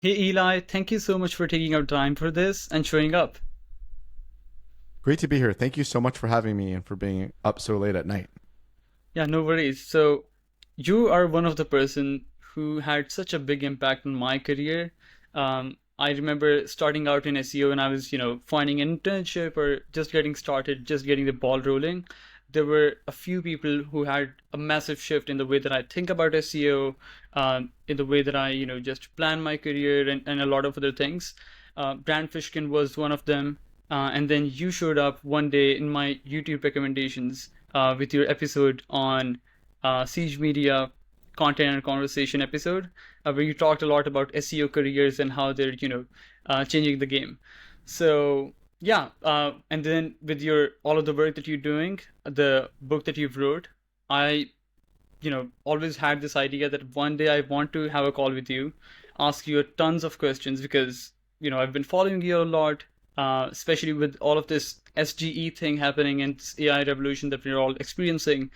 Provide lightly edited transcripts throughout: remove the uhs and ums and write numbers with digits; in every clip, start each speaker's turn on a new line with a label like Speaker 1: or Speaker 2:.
Speaker 1: Hey Eli, thank you so much for taking out time for this and showing up.
Speaker 2: Great to be here. Thank you so much for having me and for being up so late at night.
Speaker 1: Yeah, no worries. So, you are one of the person who had such a big impact on my career. I remember starting out in SEO and I was, finding an internship or just getting started, just getting the ball rolling. There were a few people who had a massive shift in the way that I think about SEO, in the way that I, just plan my career and a lot of other things. Brand Fishkin was one of them. And then you showed up one day in my YouTube recommendations with your episode on Siege Media content and conversation episode, where you talked a lot about SEO careers and how they're, changing the game. So yeah, and then with your all of the work that you're doing, the book that you've wrote, I, always had this idea that one day I want to have a call with you, ask you tons of questions because, I've been following you a lot, especially with all of this SGE thing happening and this AI revolution that we're all experiencing.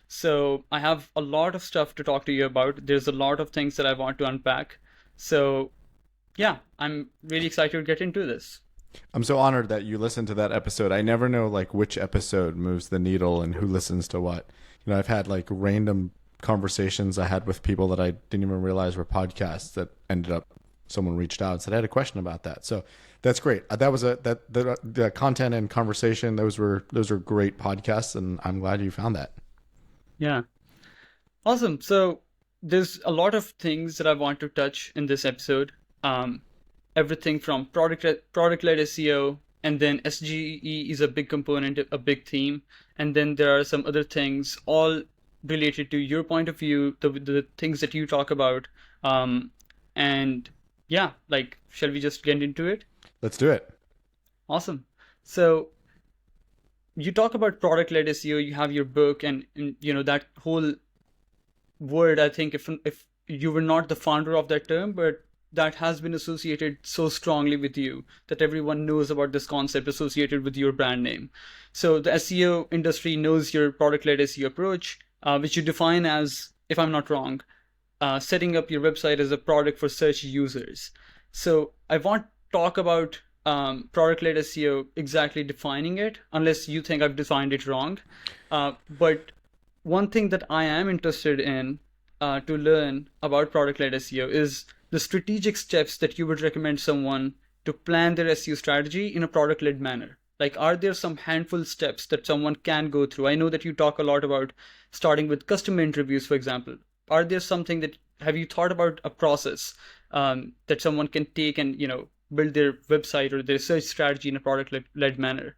Speaker 1: So I have a lot of stuff to talk to you about. There's a lot of things that I want to unpack. So yeah, I'm really excited to get into this.
Speaker 2: I'm so honored that you listened to that episode. I never know like which episode moves the needle and who listens to what. I've had like random conversations I had with people that I didn't even realize were podcasts that ended up someone reached out and said I had a question about that. So that's great. That was the content and conversation. Those were great podcasts, and I'm glad you found that.
Speaker 1: Yeah. Awesome. So there's a lot of things that I want to touch in this episode. Um, Everything from product led SEO, and then SGE is a big component, a big theme, and then there are some other things all related to your point of view, the things that you talk about. And yeah, like, shall we just get into it?
Speaker 2: Let's do it.
Speaker 1: Awesome. So you talk about product led SEO. You have your book, and that whole word. I think if you were not the founder of that term, but that has been associated so strongly with you that everyone knows about this concept associated with your brand name. So the SEO industry knows your product-led SEO approach, which you define as, if I'm not wrong, setting up your website as a product for search users. So I won't talk about product-led SEO exactly defining it, unless you think I've defined it wrong. But one thing that I am interested in to learn about product-led SEO is the strategic steps that you would recommend someone to plan their SEO strategy in a product-led manner. Like, are there some handful steps that someone can go through? I know that you talk a lot about starting with customer interviews, for example. Are there something that have you thought about a process that someone can take and build their website or their search strategy in a product-led manner?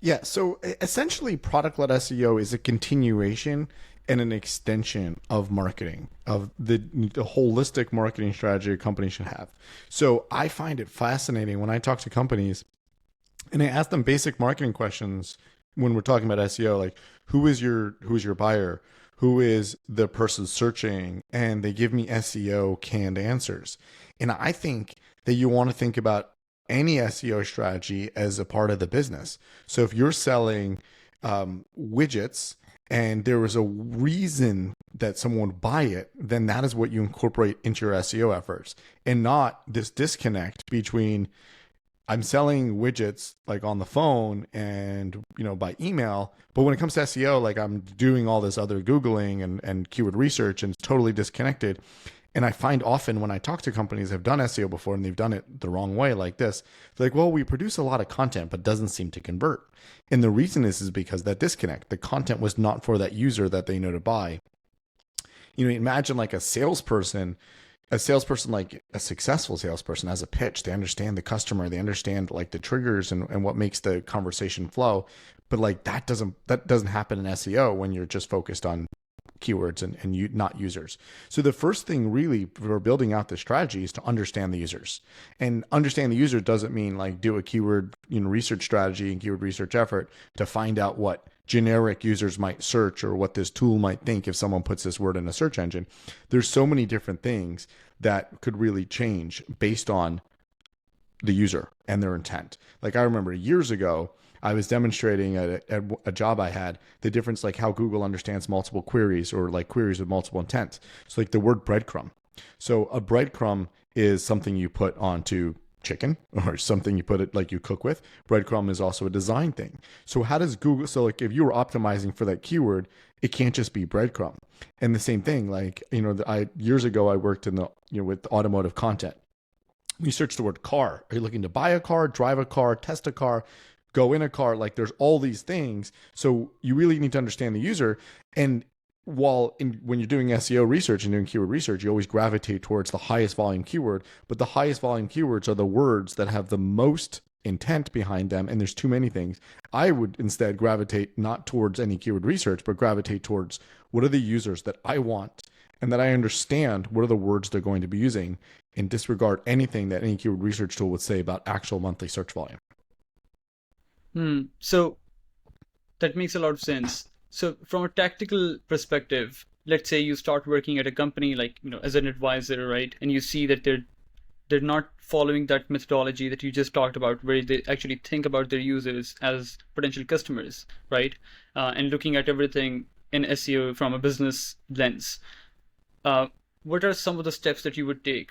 Speaker 2: Yeah, so essentially, product led SEO is a continuation and an extension of marketing, of the holistic marketing strategy a company should have. So I find it fascinating when I talk to companies and I ask them basic marketing questions when we're talking about SEO, like who is your buyer, who is the person searching, and they give me SEO canned answers. And I think that you want to think about any SEO strategy as a part of the business. So if you're selling widgets and there was a reason that someone would buy it, then that is what you incorporate into your SEO efforts, and not this disconnect between I'm selling widgets like on the phone and by email, but when it comes to SEO, like I'm doing all this other Googling and keyword research, and it's totally disconnected. And I find often when I talk to companies that have done SEO before and they've done it the wrong way, like this, they're like, well, we produce a lot of content, but doesn't seem to convert. And the reason is because that disconnect, the content was not for that user that they know to buy. Imagine like a salesperson, like a successful salesperson has a pitch. They understand the customer, they understand like the triggers and what makes the conversation flow. But like that doesn't happen in SEO when you're just focused on keywords and not users. So the first thing really for building out the strategy is to understand the users. And understand the user doesn't mean like do a keyword research strategy and keyword research effort to find out what generic users might search or what this tool might think if someone puts this word in a search engine. There's so many different things that could really change based on the user and their intent. Like I remember years ago, I was demonstrating at a job I had the difference, like how Google understands multiple queries or like queries with multiple intents. So like the word breadcrumb. So a breadcrumb is something you put onto chicken or something you put it like you cook with. Breadcrumb is also a design thing. So how does Google, so like if you were optimizing for that keyword, it can't just be breadcrumb. And the same thing, like, I years ago, I worked in the, with automotive content. You search the word car. Are you looking to buy a car, drive a car, test a car, go in a car? Like there's all these things. So you really need to understand the user. And when you're doing SEO research and doing keyword research, you always gravitate towards the highest volume keyword, but the highest volume keywords are the words that have the most intent behind them. And there's too many things. I would instead gravitate not towards any keyword research, but gravitate towards what are the users that I want and that I understand what are the words they're going to be using, and disregard anything that any keyword research tool would say about actual monthly search volume.
Speaker 1: So that makes a lot of sense. So from a tactical perspective, let's say you start working at a company like, as an advisor, right? And you see that they're not following that methodology that you just talked about, where they actually think about their users as potential customers, right? And looking at everything in SEO from a business lens. What are some of the steps that you would take?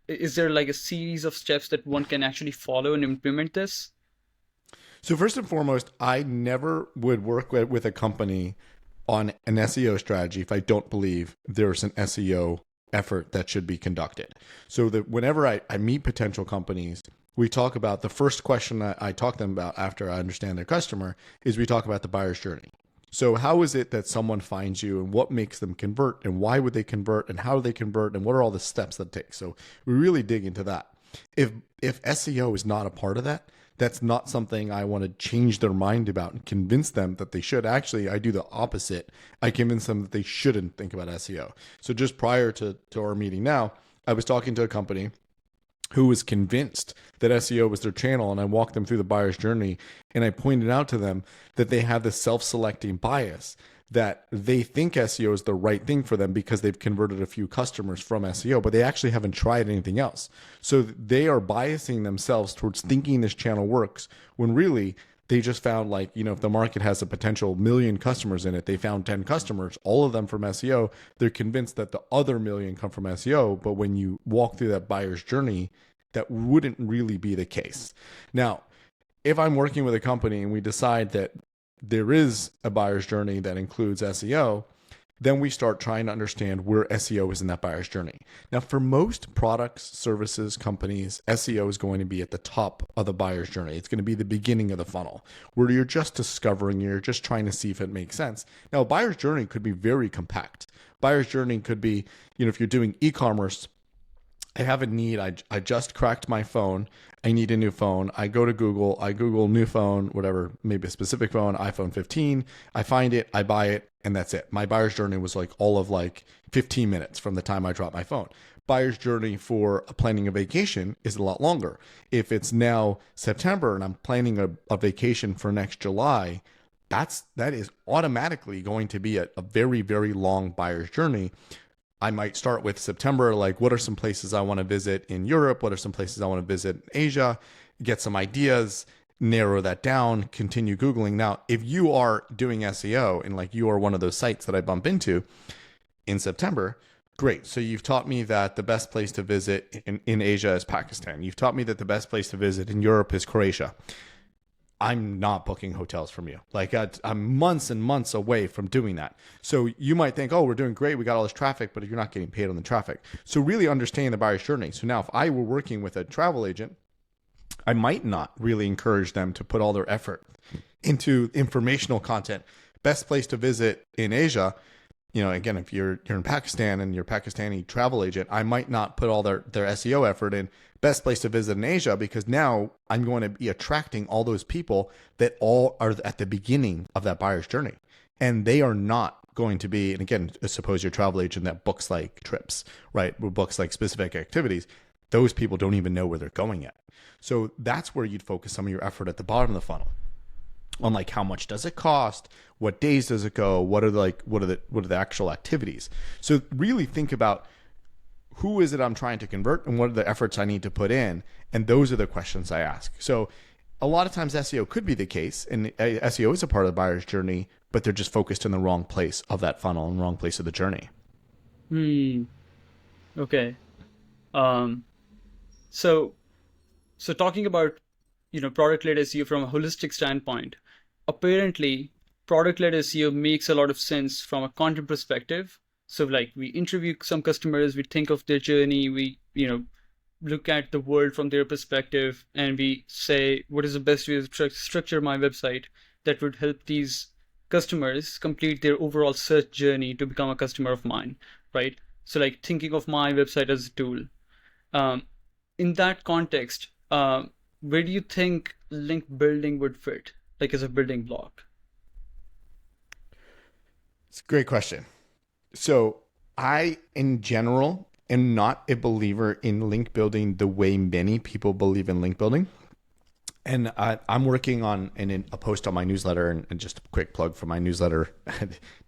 Speaker 1: Is there like a series of steps that one can actually follow and implement this?
Speaker 2: So first and foremost, I never would work with a company on an SEO strategy if I don't believe there's an SEO effort that should be conducted. So that whenever I meet potential companies, we talk about the first question I talk to them about after I understand their customer is we talk about the buyer's journey. So how is it that someone finds you, and what makes them convert, and why would they convert, and how do they convert, and what are all the steps that take? So we really dig into that. If SEO is not a part of that, that's not something I want to change their mind about and convince them that they should. Actually, I do the opposite. I convince them that they shouldn't think about SEO. So just prior to our meeting now, I was talking to a company who was convinced that SEO was their channel, and I walked them through the buyer's journey, and I pointed out to them that they have this self-selecting bias, that they think SEO is the right thing for them because they've converted a few customers from SEO, but they actually haven't tried anything else. So they are biasing themselves towards thinking this channel works, when really they just found, like, if the market has a potential million customers in it, they found 10 customers, all of them from SEO. They're convinced that the other million come from SEO. But when you walk through that buyer's journey, that wouldn't really be the case. Now, if I'm working with a company and we decide that there is a buyer's journey that includes SEO, then we start trying to understand where SEO is in that buyer's journey. Now, for most products, services, companies, SEO is going to be at the top of the buyer's journey. It's going to be the beginning of the funnel, where you're just discovering, you're just trying to see if it makes sense. Now, a buyer's journey could be very compact. Buyer's journey could be, if you're doing e-commerce, I have a need. I just cracked my phone. I need a new phone. I go to Google. I Google new phone, whatever, maybe a specific phone, iPhone 15. I find it. I buy it. And that's it. My buyer's journey was like all of 15 minutes from the time I dropped my phone. Buyer's journey for planning a vacation is a lot longer. If it's now September and I'm planning a vacation for next July, that is automatically going to be a very, very long buyer's journey. I might start with September, like what are some places I want to visit in Europe? What are some places I want to visit in Asia? Get some ideas, narrow that down, continue Googling. Now, if you are doing SEO and you are one of those sites that I bump into in September, great. So you've taught me that the best place to visit in Asia is Pakistan. You've taught me that the best place to visit in Europe is Croatia. I'm not booking hotels from you. I'm months and months away from doing that. So you might think, oh, we're doing great. We got all this traffic, but you're not getting paid on the traffic. So really understanding the buyer's journey. So now if I were working with a travel agent, I might not really encourage them to put all their effort into informational content. Best place to visit in Asia, again, if you're in Pakistan and you're a Pakistani travel agent, I might not put all their SEO effort in best place to visit in Asia, because now I'm going to be attracting all those people that all are at the beginning of that buyer's journey. And they are not going to be, and again, suppose you're a travel agent that books trips, right? Or books specific activities. Those people don't even know where they're going yet. So that's where you'd focus some of your effort at the bottom of the funnel on how much does it cost? What days does it go? What are the actual activities? So really think about who is it I'm trying to convert and what are the efforts I need to put in? And those are the questions I ask. So a lot of times SEO could be the case, and SEO is a part of the buyer's journey, but they're just focused in the wrong place of that funnel and wrong place of the journey.
Speaker 1: Okay. Um, so so talking about, product-led SEO from a holistic standpoint, apparently product-led SEO makes a lot of sense from a content perspective. So like we interview some customers, we think of their journey, we, look at the world from their perspective, and we say what is the best way to structure my website that would help these customers complete their overall search journey to become a customer of mine, right? So like thinking of my website as a tool. Um, in that context, where do you think link building would fit, like as a building block?
Speaker 2: It's a great question. So I, in general, am not a believer in link building the way many people believe in link building. And I'm working on a post on my newsletter, and just a quick plug for my newsletter.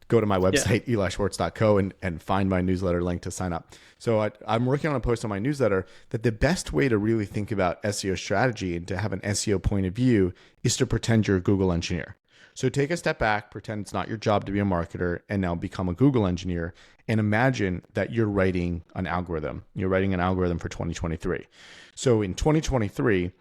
Speaker 2: Go to my
Speaker 1: Yeah.
Speaker 2: website, elischwartz.co, and find my newsletter link to sign up. So I'm working on a post on my newsletter that the best way to really think about SEO strategy and to have an SEO point of view is to pretend you're a Google engineer. So take a step back, pretend it's not your job to be a marketer, and now become a Google engineer, and imagine that you're writing an algorithm. You're writing an algorithm for 2023. So in 2023,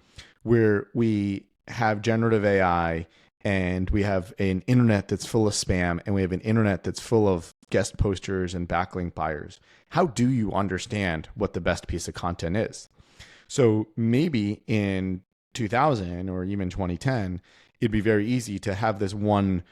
Speaker 2: where we have generative AI and we have an internet that's full of spam and we have an internet that's full of guest posters and backlink buyers, how do you understand what the best piece of content is? So maybe in 2000 or even 2010, it'd be very easy to have this one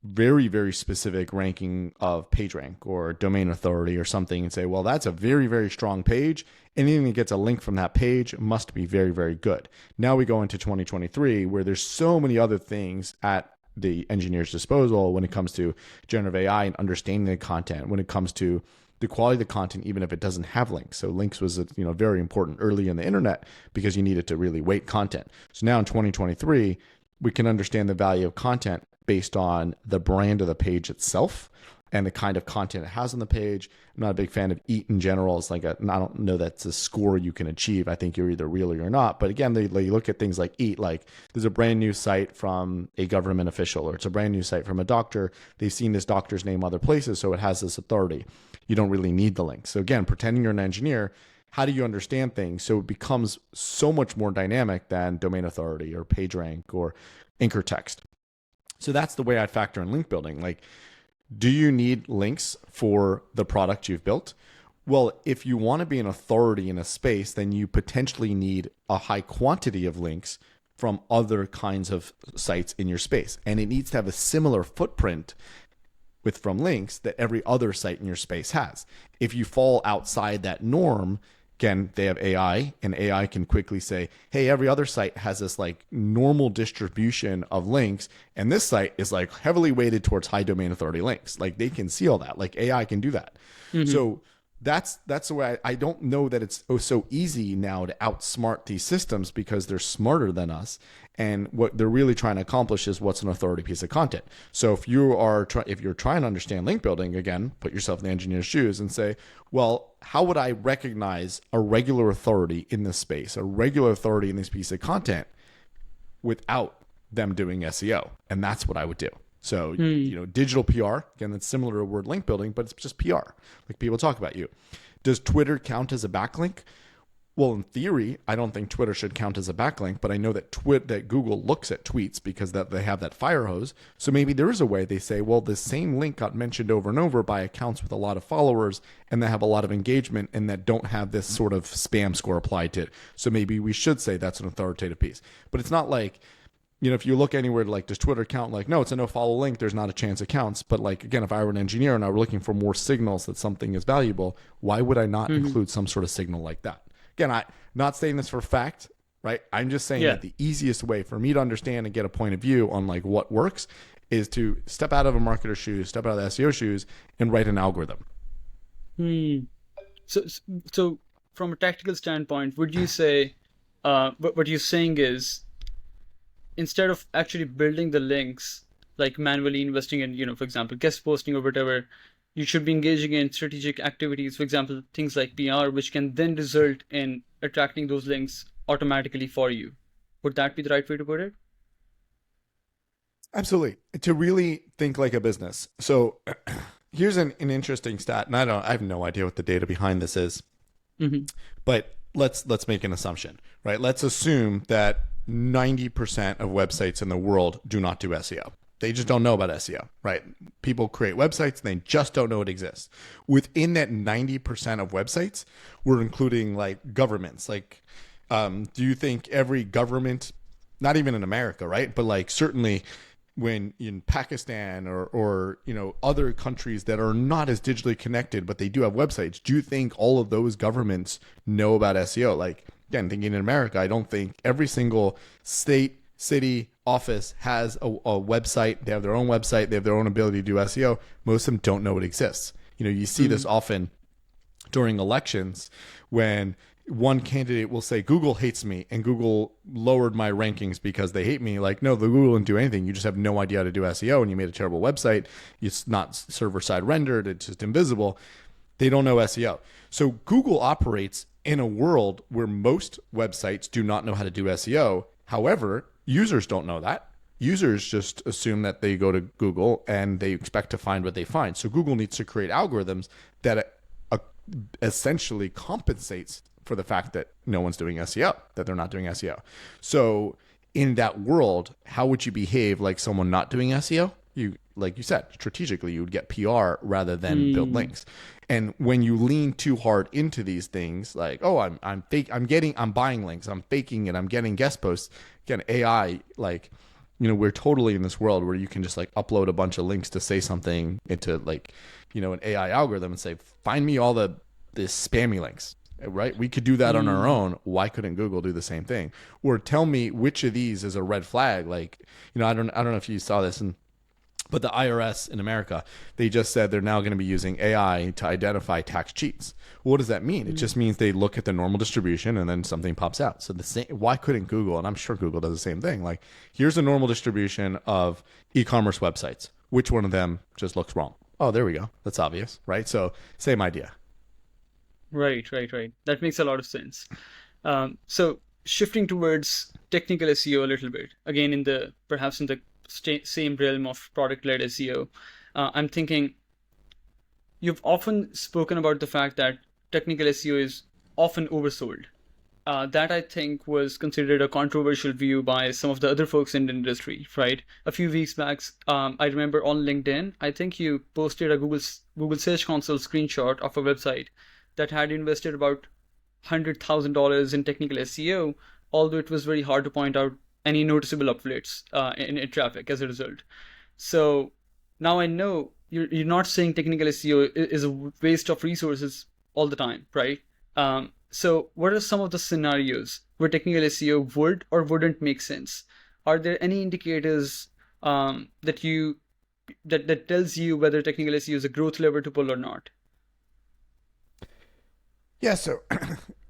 Speaker 2: very, very specific ranking of PageRank or domain authority or something and say, well, that's a very, very strong page. Anything that gets a link from that page must be very, very good. Now we go into 2023 where there's so many other things at the engineer's disposal when it comes to generative AI and understanding the content, when it comes to the quality of the content, even if it doesn't have links. So links was very important early in the internet because you needed to really weight content. So now in 2023, we can understand the value of content based on the brand of the page itself and the kind of content it has on the page. I'm not a big fan of EAT in general. It's like I don't know that's a score you can achieve. I think you're either real or you're not. But again, they look at things like EAT, like there's a brand new site from a government official or it's a brand new site from a doctor. They've seen this doctor's name other places, so it has this authority. You don't really need the link. So again, pretending you're an engineer, how do you understand things so it becomes so much more dynamic than domain authority or PageRank or anchor text? So that's the way I'd factor in link building. Like, do you need links for the product you've built? Well, if you want to be an authority in a space, then you potentially need a high quantity of links from other kinds of sites in your space. And it needs to have a similar footprint from links that every other site in your space has. If you fall outside that norm, again, they have AI, and AI can quickly say, hey, every other site has this like normal distribution of links, and this site is like heavily weighted towards high domain authority links. Like they can see all that. Like AI can do that.
Speaker 1: Mm-hmm.
Speaker 2: So that's the way I don't know that it's so easy now to outsmart these systems because they're smarter than us. And what they're really trying to accomplish is what's an authority piece of content. So if you're trying to understand link building, again, put yourself in the engineer's shoes and say, well, how would I recognize a regular authority in this space, a regular authority in this piece of content without them doing SEO? And that's what I would do. So, digital PR, again, that's similar to word link building, but it's just PR. Like people talk about you. Does Twitter count as a backlink? Well, in theory, I don't think Twitter should count as a backlink, but I know that that Google looks at tweets because that they have that fire hose. So maybe there is a way they say, well, the same link got mentioned over and over by accounts with a lot of followers and that have a lot of engagement and that don't have this sort of spam score applied to it. So maybe we should say that's an authoritative piece. But it's not like, if you look anywhere, like, does Twitter count? Like, no, it's a no follow link. There's not a chance it counts. But like, again, if I were an engineer and I were looking for more signals that something is valuable, why would I not include some sort of signal like that? Again, I'm not saying this for fact, right? I'm just saying
Speaker 1: Yeah.
Speaker 2: that the easiest way for me to understand and get a point of view on like what works is to step out of a marketer's shoes, step out of the SEO shoes, and write an algorithm.
Speaker 1: Hmm. So, so from a tactical standpoint, would you say, what you're saying is, instead of actually building the links, like manually investing in, for example, guest posting or whatever, you should be engaging in strategic activities, for example, things like PR, which can then result in attracting those links automatically for you. Would that be the right way to put it?
Speaker 2: Absolutely. To really think like a business. So here's an interesting stat, and I have no idea what the data behind this is,
Speaker 1: Hmm.
Speaker 2: but let's make an assumption, right? Let's assume that 90% of websites in the world do not do SEO. They just don't know about SEO, right? People create websites and they just don't know it exists. Within that 90% of websites, we're including like governments. Like, do you think every government, not even in America, right? But like certainly when in Pakistan or other countries that are not as digitally connected, but they do have websites, do you think all of those governments know about SEO? Like, again, thinking in America, I don't think every single state, city, office has a website. They have their own website. They have their own ability to do SEO. Most of them don't know it exists. You see this often during elections when one candidate will say Google hates me and Google lowered my rankings because they hate me. Like, no, the Google didn't do anything. You just have no idea how to do SEO and you made a terrible website. It's not server side rendered. It's just invisible. They don't know SEO. So Google operates in a world where most websites do not know how to do SEO. However, users don't know that. Users just assume that they go to Google and they expect to find what they find. So Google needs to create algorithms that essentially compensates for the fact that no one's doing SEO, that they're not doing SEO. So in that world, how would you behave like someone not doing SEO? Like you said, strategically, you would get PR rather than build links. And when you lean too hard into these things, like, oh, I'm buying links, I'm faking it, I'm getting guest posts. Again, AI, like, we're totally in this world where you can just like upload a bunch of links to say something into like, an AI algorithm and say, find me all the spammy links, right? We could do that on our own. Why couldn't Google do the same thing? Or tell me which of these is a red flag. Like, I don't know if you saw this, but the IRS in America, they just said they're now going to be using AI to identify tax cheats. What does that mean? It just means they look at the normal distribution and then something pops out. So why couldn't Google, and I'm sure Google does the same thing, like, here's a normal distribution of e-commerce websites. Which one of them just looks wrong? Oh, there we go. That's obvious, right? So same idea.
Speaker 1: Right, right, right. That makes a lot of sense. So shifting towards technical SEO a little bit, again, perhaps in the same realm of product-led SEO, I'm thinking you've often spoken about the fact that technical SEO is often oversold. That I think was considered a controversial view by some of the other folks in the industry, right? A few weeks back, I remember on LinkedIn, I think you posted a Google Search Console screenshot of a website that had invested about $100,000 in technical SEO, although it was very hard to point out any noticeable uplifts in traffic as a result. So now I know you're not saying technical SEO is a waste of resources all the time, right? So what are some of the scenarios where technical SEO would or wouldn't make sense? Are there any indicators that tells you whether technical SEO is a growth lever to pull or not?
Speaker 2: Yeah, so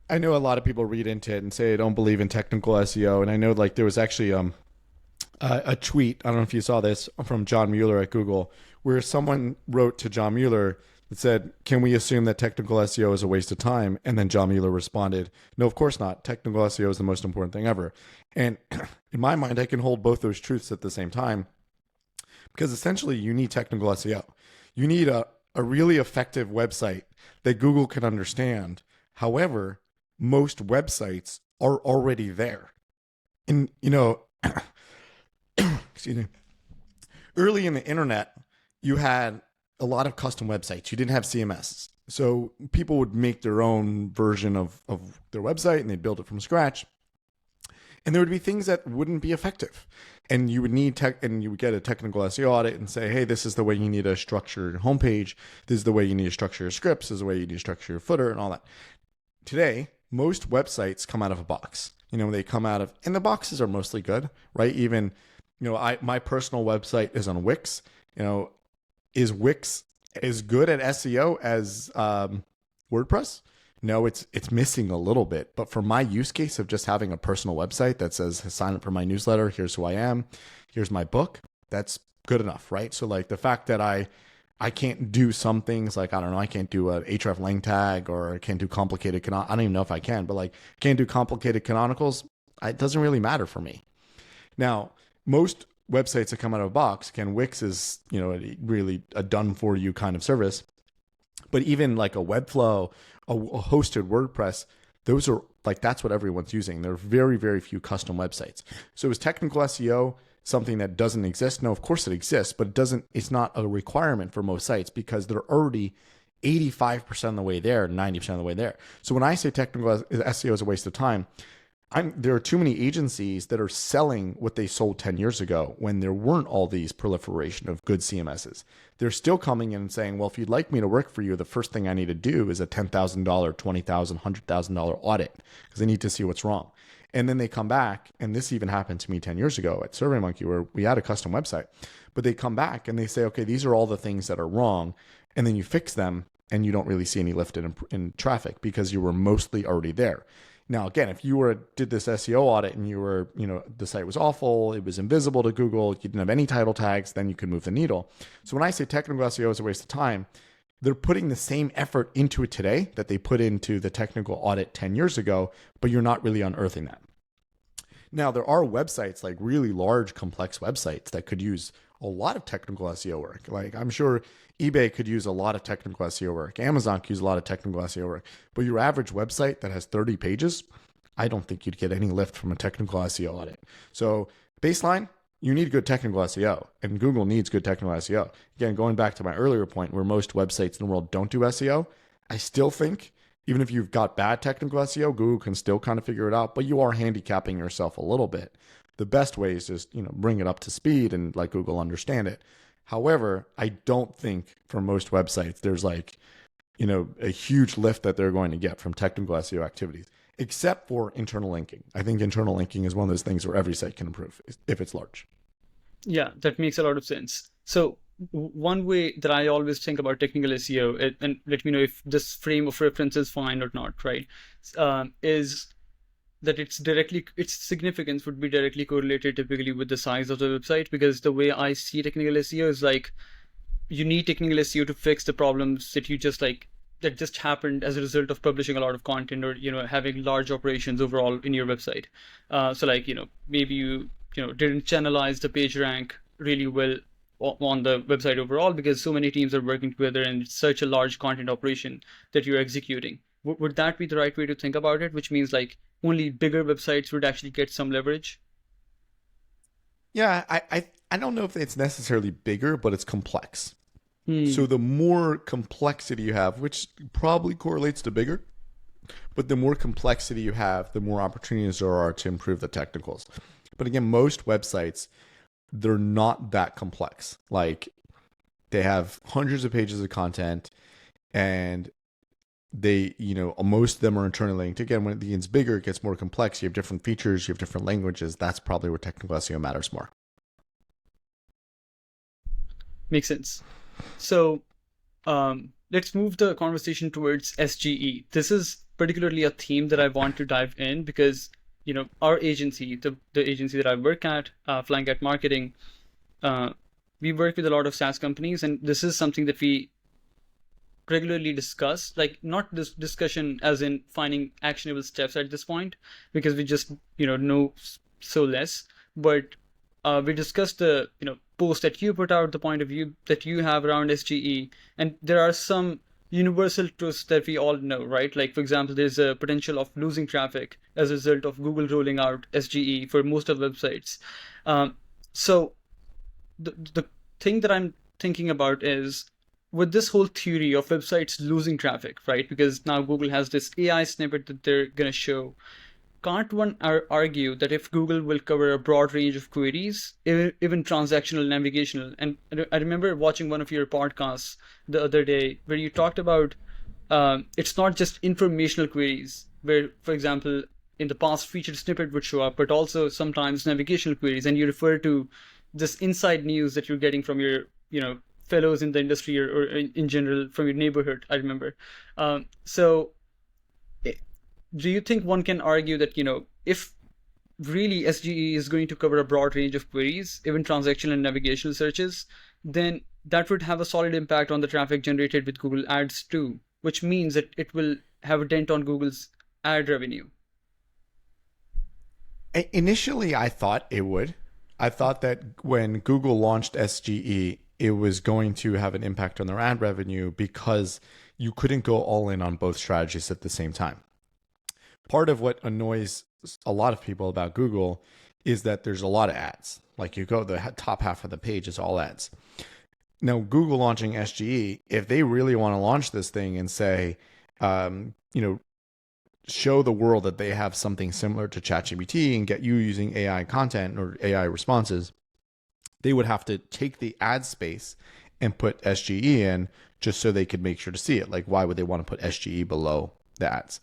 Speaker 2: I know a lot of people read into it and say I don't believe in technical SEO, and I know like there was actually a tweet, I don't know if you saw this, from John Mueller at Google, where someone wrote to John Mueller that said, can we assume that technical SEO is a waste of time? And then John Mueller responded, no, of course not. Technical SEO is the most important thing ever. And in my mind, I can hold both those truths at the same time, because essentially you need technical SEO. You need a really effective website that Google can understand. However, most websites are already there. And, excuse me, early in the internet, you had a lot of custom websites. You didn't have CMS. So people would make their own version of their website and they'd build it from scratch. And there would be things that wouldn't be effective. And you would need and you would get a technical SEO audit and say, hey, this is the way you need to structure your homepage. This is the way you need to structure your scripts. This is the way you need to structure your footer and all that. Today, most websites come out of a box. They come out of, and the boxes are mostly good, right? Even, my personal website is on Wix. Is Wix as good at SEO as WordPress? No, it's missing a little bit. But for my use case of just having a personal website that says, sign up for my newsletter, here's who I am, here's my book, that's good enough, right? So like the fact that I can't do some things, like, I don't know, I can't do a href lang tag, or I can't do complicated, I don't even know if I can, but like can't do complicated canonicals, it doesn't really matter for me. Now, most websites that come out of a box. Again, Wix is, really a done for you kind of service. But even like a Webflow, a hosted WordPress, those are like, that's what everyone's using. There are very, very few custom websites. So is technical SEO something that doesn't exist? No, of course it exists, but it's not a requirement for most sites because they're already 85% of the way there, 90% of the way there. So when I say technical SEO is a waste of time, there are too many agencies that are selling what they sold 10 years ago when there weren't all these proliferation of good CMSs. They're still coming in and saying, well, if you'd like me to work for you, the first thing I need to do is a $10,000, $20,000, $100,000 audit because I need to see what's wrong. And then they come back, and this even happened to me 10 years ago at SurveyMonkey where we had a custom website, but they come back and they say, okay, these are all the things that are wrong. And then you fix them and you don't really see any lift in traffic because you were mostly already there. Now, again, if you did this SEO audit and the site was awful, it was invisible to Google, you didn't have any title tags, then you could move the needle. So when I say technical SEO is a waste of time, they're putting the same effort into it today that they put into the technical audit 10 years ago, but you're not really unearthing that. Now, there are websites, like really large, complex websites that could use a lot of technical SEO work. Like I'm sure eBay could use a lot of technical SEO work. Amazon could use a lot of technical SEO work. But your average website that has 30 pages, I don't think you'd get any lift from a technical SEO audit. So baseline, you need good technical SEO, and Google needs good technical SEO. Again, going back to my earlier point where most websites in the world don't do SEO, I still think even if you've got bad technical SEO, Google can still kind of figure it out, but you are handicapping yourself a little bit. The best way is just, bring it up to speed and let Google understand it. However, I don't think for most websites, there's a huge lift that they're going to get from technical SEO activities, except for internal linking. I think internal linking is one of those things where every site can improve if it's large.
Speaker 1: Yeah, that makes a lot of sense. So one way that I always think about technical SEO, and let me know if this frame of reference is fine or not, right, is that its significance would be directly correlated typically with the size of the website, because the way I see technical SEO is like you need technical SEO to fix the problems that that just happened as a result of publishing a lot of content or having large operations overall in your website. So maybe you didn't channelize the page rank really well on the website overall because so many teams are working together and it's such a large content operation that you're executing. Would that be the right way to think about it? Which means like only bigger websites would actually get some leverage?
Speaker 2: Yeah, I don't know if it's necessarily bigger, but it's complex. So the more complexity you have, which probably correlates to bigger, but the more complexity you have, the more opportunities there are to improve the technicals. But again, most websites, they're not that complex. Like they have hundreds of pages of content and they, most of them are internally linked. Again, when it gets bigger, it gets more complex. You have different features, you have different languages. That's probably where technical SEO matters more.
Speaker 1: Makes sense. So let's move the conversation towards SGE. This is particularly a theme that I want to dive in because, our agency, the agency that I work at, Flying at Marketing, we work with a lot of SaaS companies, and this is something that we regularly discuss, like not this discussion as in finding actionable steps at this point, because we just, know so less, but we discussed the, post that you put out, the point of view that you have around SGE, and there are some universal truths that we all know, right? Like, for example, there's a potential of losing traffic as a result of Google rolling out SGE for most of websites. So the thing that I'm thinking about is with this whole theory of websites losing traffic, right? Because now Google has this AI snippet that they're going to show. Can't one argue that if Google will cover a broad range of queries, even transactional, navigational, and I remember watching one of your podcasts the other day where you talked about it's not just informational queries where, for example, in the past featured snippet would show up, but also sometimes navigational queries, and you refer to this inside news that you're getting from your, fellows in the industry or in general from your neighborhood, I remember. So do you think one can argue that, if really SGE is going to cover a broad range of queries, even transactional and navigational searches, then that would have a solid impact on the traffic generated with Google Ads too, which means that it will have a dent on Google's ad revenue?
Speaker 2: Initially, I thought it would. I thought that when Google launched SGE, it was going to have an impact on their ad revenue because you couldn't go all in on both strategies at the same time. Part of what annoys a lot of people about Google is that there's a lot of ads. Like you go, the top half of the page is all ads. Now, Google launching SGE, if they really want to launch this thing and say, show the world that they have something similar to ChatGPT and get you using AI content or AI responses, they would have to take the ad space and put SGE in just so they could make sure to see it. Like, why would they want to put SGE below the ads?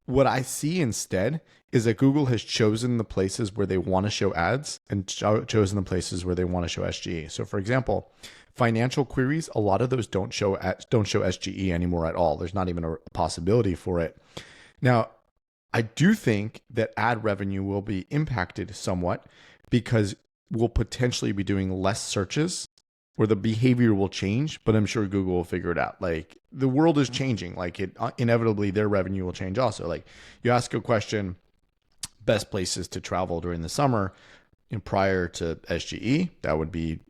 Speaker 2: What I see instead is that Google has chosen the places where they want to show ads and chosen the places where they want to show SGE. So, for example, financial queries, a lot of those don't show SGE anymore at all. There's not even a possibility for it. Now, I do think that ad revenue will be impacted somewhat because we'll potentially be doing less searches or the behavior will change, but I'm sure Google will figure it out. Like, the world is changing. Like, it inevitably their revenue will change also. Like, you ask a question, best places to travel during the summer, prior to SGE, that would be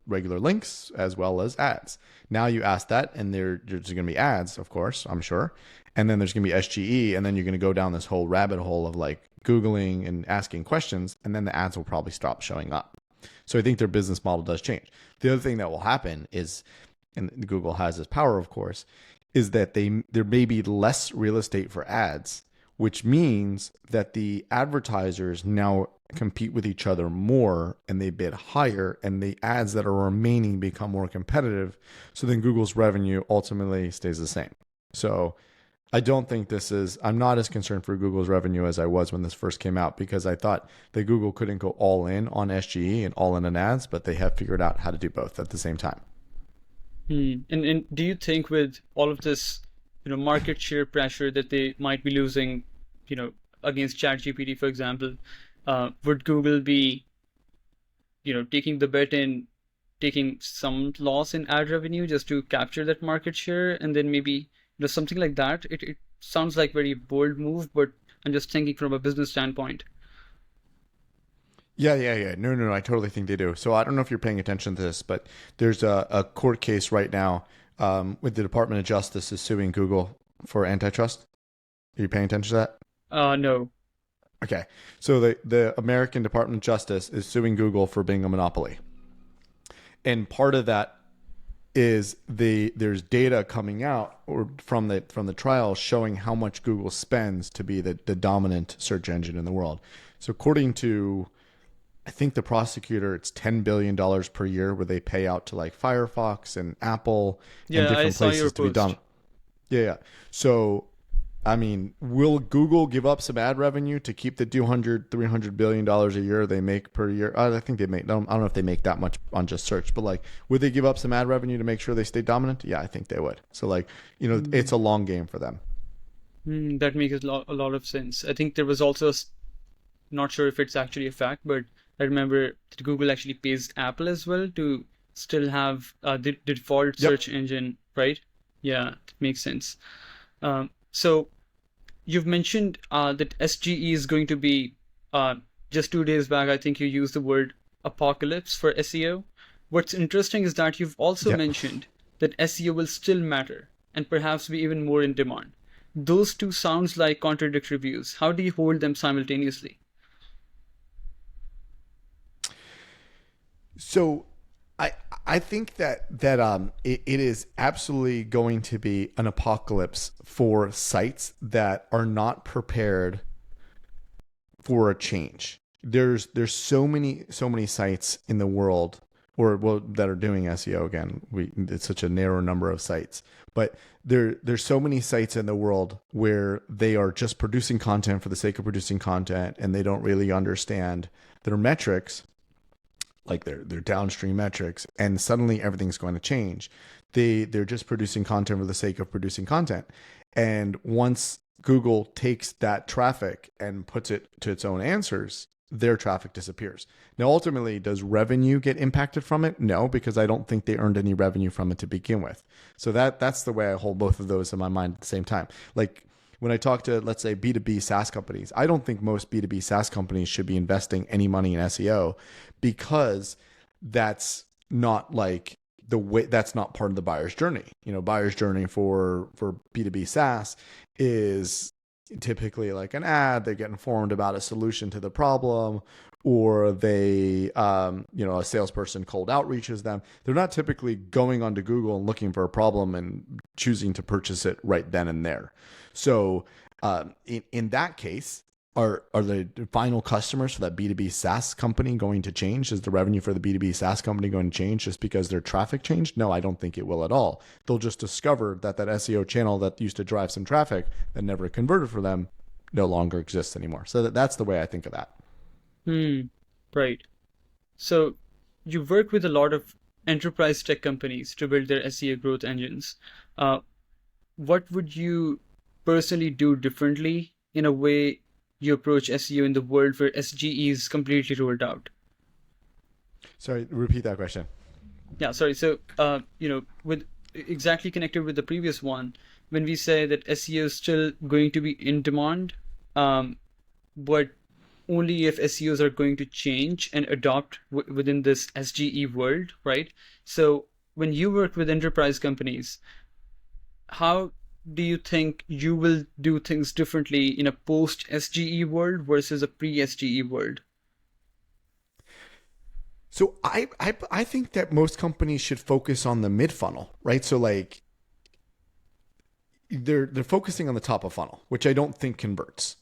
Speaker 2: regular links as well as ads. Now you ask that, and there's going to be ads, of course, I'm sure, and then there's going to be SGE, and then you're going to go down this whole rabbit hole of like Googling and asking questions, and then the ads will probably stop showing up. So I think their business model does change. The other thing that will happen is, and Google has this power, of course, is that there may be less real estate for ads, which means that the advertisers now compete with each other more and they bid higher, and the ads that are remaining become more competitive. So then Google's revenue ultimately stays the same. So I don't think I'm not as concerned for Google's revenue as I was when this first came out, because I thought that Google couldn't go all in on SGE and all in on ads, but they have figured out how to do both at the same time.
Speaker 1: And do you think with all of this, market share pressure that they might be losing, against ChatGPT, for example, would Google be, taking the bet in taking some loss in ad revenue just to capture that market share, and then maybe something like that? It sounds like very bold move, but I'm just thinking from a business standpoint.
Speaker 2: Yeah. No. I totally think they do. So I don't know if you're paying attention to this, but there's a court case right now with the Department of Justice is suing Google for antitrust. Are you paying attention to that?
Speaker 1: No.
Speaker 2: Okay. So the American Department of Justice is suing Google for being a monopoly. And part of that is there's data coming out or from the trial showing how much Google spends to be the dominant search engine in the world. So according to, I think the prosecutor, it's $10 billion per year where they pay out to like Firefox and Apple and different places to be dominant. Yeah. So, I mean, will Google give up some ad revenue to keep the $200-300 billion a year they make per year? I think they make, I don't know if they make that much on just search, but like, would they give up some ad revenue to make sure they stay dominant? Yeah, I think they would. So like, it's a long game for them.
Speaker 1: That makes a lot of sense. I think there was also, not sure if it's actually a fact, but I remember that Google actually pays Apple as well to still have the default search engine, right? Yeah, that makes sense. So you've mentioned that SGE is going to be, just 2 days back, I think you used the word apocalypse for SEO. What's interesting is that you've also mentioned that SEO will still matter and perhaps be even more in demand. Those two sounds like contradictory views. How do you hold them simultaneously?
Speaker 2: So I think that it is absolutely going to be an apocalypse for sites that are not prepared for a change. There's so many sites in the world that are doing SEO. Again, it's such a narrow number of sites, but there's so many sites in the world where they are just producing content for the sake of producing content, and they don't really understand their metrics, like their downstream metrics, and suddenly everything's going to change. They're just producing content for the sake of producing content. And once Google takes that traffic and puts it to its own answers, their traffic disappears. Now, ultimately, does revenue get impacted from it? No, because I don't think they earned any revenue from it to begin with. So that's the way I hold both of those in my mind at the same time. Like, when I talk to, let's say, B2B SaaS companies, I don't think most B2B SaaS companies should be investing any money in SEO, because that's not like the way, that's not part of the buyer's journey. Buyer's journey for B2B SaaS is typically like an ad. They get informed about a solution to the problem, or they, a salesperson cold outreaches them. They're not typically going onto Google and looking for a problem and choosing to purchase it right then and there. So in that case, are the final customers for that B2B SaaS company going to change? Is the revenue for the B2B SaaS company going to change just because their traffic changed? No, I don't think it will at all. They'll just discover that SEO channel that used to drive some traffic that never converted for them no longer exists anymore. So that's the way I think of that.
Speaker 1: Right. So you work with a lot of enterprise tech companies to build their SEO growth engines. What would you personally do differently in a way you approach SEO in the world where SGE is completely rolled out?
Speaker 2: Sorry, repeat that question.
Speaker 1: Yeah, sorry. So, with exactly connected with the previous one, when we say that SEO is still going to be in demand, but only if SEOs are going to change and adopt within this SGE world, right? So, when you work with enterprise companies, how do you think you will do things differently in a post SGE world versus a pre SGE world?
Speaker 2: So I think that most companies should focus on the mid funnel, right? So like they're focusing on the top of funnel, which I don't think converts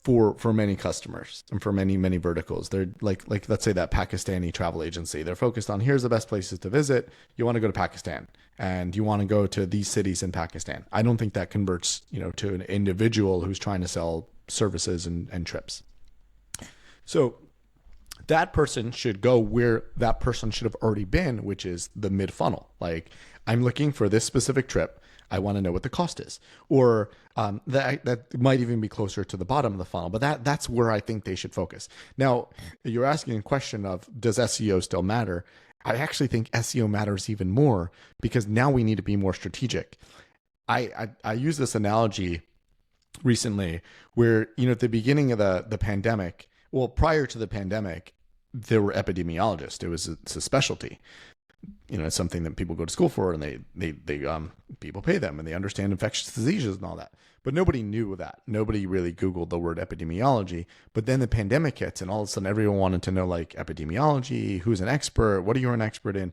Speaker 2: for many customers and for many verticals. They're like let's say that Pakistani travel agency. They're focused on, here's the best places to visit. You want to go to Pakistan and you want to go to these cities in Pakistan. I don't think that converts, to an individual who's trying to sell services and trips. So that person should go where that person should have already been, which is the mid funnel. Like, I'm looking for this specific trip. I want to know what the cost is, or that might even be closer to the bottom of the funnel. But that's where I think they should focus. Now, you're asking a question of, does SEO still matter? I actually think SEO matters even more, because now we need to be more strategic. I use this analogy recently where, at the beginning of the pandemic, well, prior to the pandemic, there were epidemiologists. It's a specialty. It's something that people go to school for, and they people pay them, and they understand infectious diseases and all that. But nobody knew that. Nobody really Googled the word epidemiology. But then the pandemic hits, and all of a sudden everyone wanted to know, like, epidemiology, who's an expert, what are you an expert in?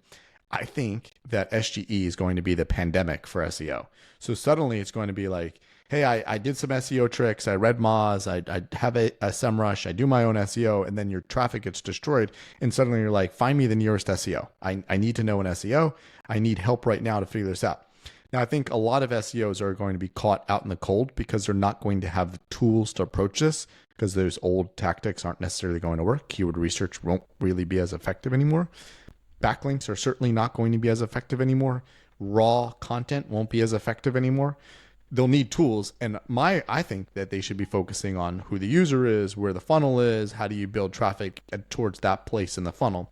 Speaker 2: I think that SGE is going to be the pandemic for SEO. So suddenly it's going to be like, hey, I did some SEO tricks. I read Moz. I have a SEMrush. I do my own SEO, and then your traffic gets destroyed. And suddenly you're like, find me the nearest SEO. I need to know an SEO. I need help right now to figure this out. Now, I think a lot of SEOs are going to be caught out in the cold because they're not going to have the tools to approach this, because those old tactics aren't necessarily going to work. Keyword research won't really be as effective anymore. Backlinks are certainly not going to be as effective anymore. Raw content won't be as effective anymore. They'll need tools, and I think that they should be focusing on who the user is, where the funnel is, how do you build traffic towards that place in the funnel.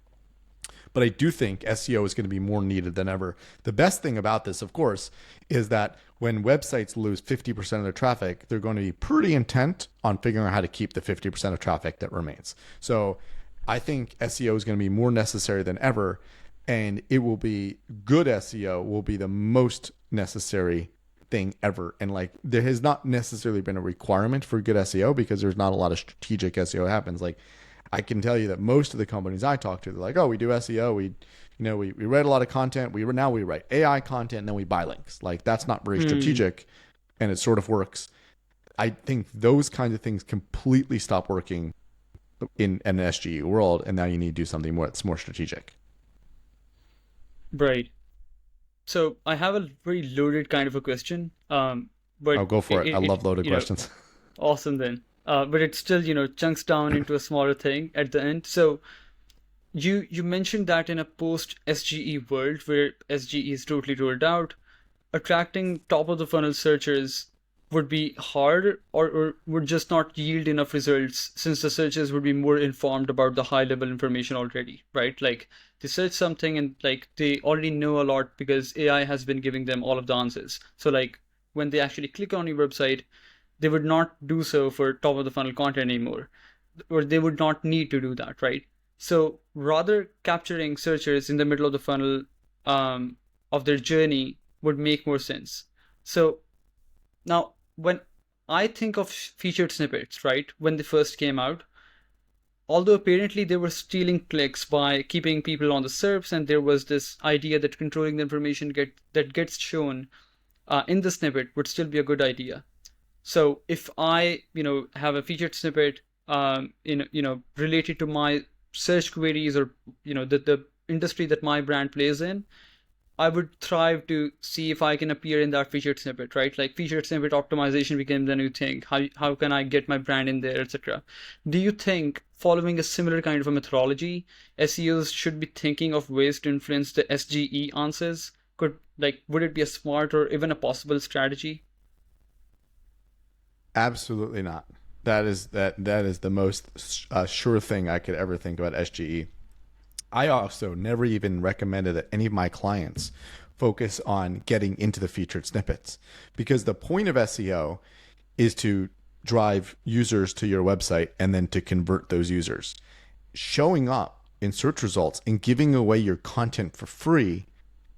Speaker 2: But I do think SEO is going to be more needed than ever. The best thing about this, of course, is that when websites lose 50% of their traffic, they're going to be pretty intent on figuring out how to keep the 50% of traffic that remains. So I think SEO is going to be more necessary than ever, and it will be good SEO will be the most necessary thing ever. And like, there has not necessarily been a requirement for good SEO because there's not a lot of strategic SEO happens. Like, I can tell you that most of the companies I talk to, they're like, oh, we do SEO. We write a lot of content. We write AI content, and then we buy links. Like, that's not very strategic, and it sort of works. I think those kinds of things completely stop working in an SGE world, and now you need to do something more that's more strategic.
Speaker 1: Right. So I have a very loaded kind of a question, but
Speaker 2: I'll go for it. I love loaded questions.
Speaker 1: Awesome then. But it still, chunks down into a smaller thing at the end. So you mentioned that in a post SGE world where SGE is totally rolled out, attracting top of the funnel searchers would be hard, or would just not yield enough results, since the searchers would be more informed about the high level information already, right? Like, they search something and like they already know a lot because AI has been giving them all of the answers. So like, when they actually click on your website, they would not do so for top of the funnel content anymore, or they would not need to do that, right? So rather capturing searchers in the middle of the funnel of their journey would make more sense. So now when I think of featured snippets, right, when they first came out, although apparently they were stealing clicks by keeping people on the SERPs, and there was this idea that controlling the information that gets shown in the snippet would still be a good idea. So if I, have a featured snippet, related to my search queries, or the industry that my brand plays in, I would thrive to see if I can appear in that featured snippet, right? Like featured snippet optimization became the new thing. How can I get my brand in there, etc. Do you think following a similar kind of a methodology, SEOs should be thinking of ways to influence the SGE answers? Would it be a smart or even a possible strategy?
Speaker 2: Absolutely not. That is the most sure thing I could ever think about SGE. I also never even recommended that any of my clients focus on getting into the featured snippets, because the point of SEO is to drive users to your website and then to convert those users. Showing up in search results and giving away your content for free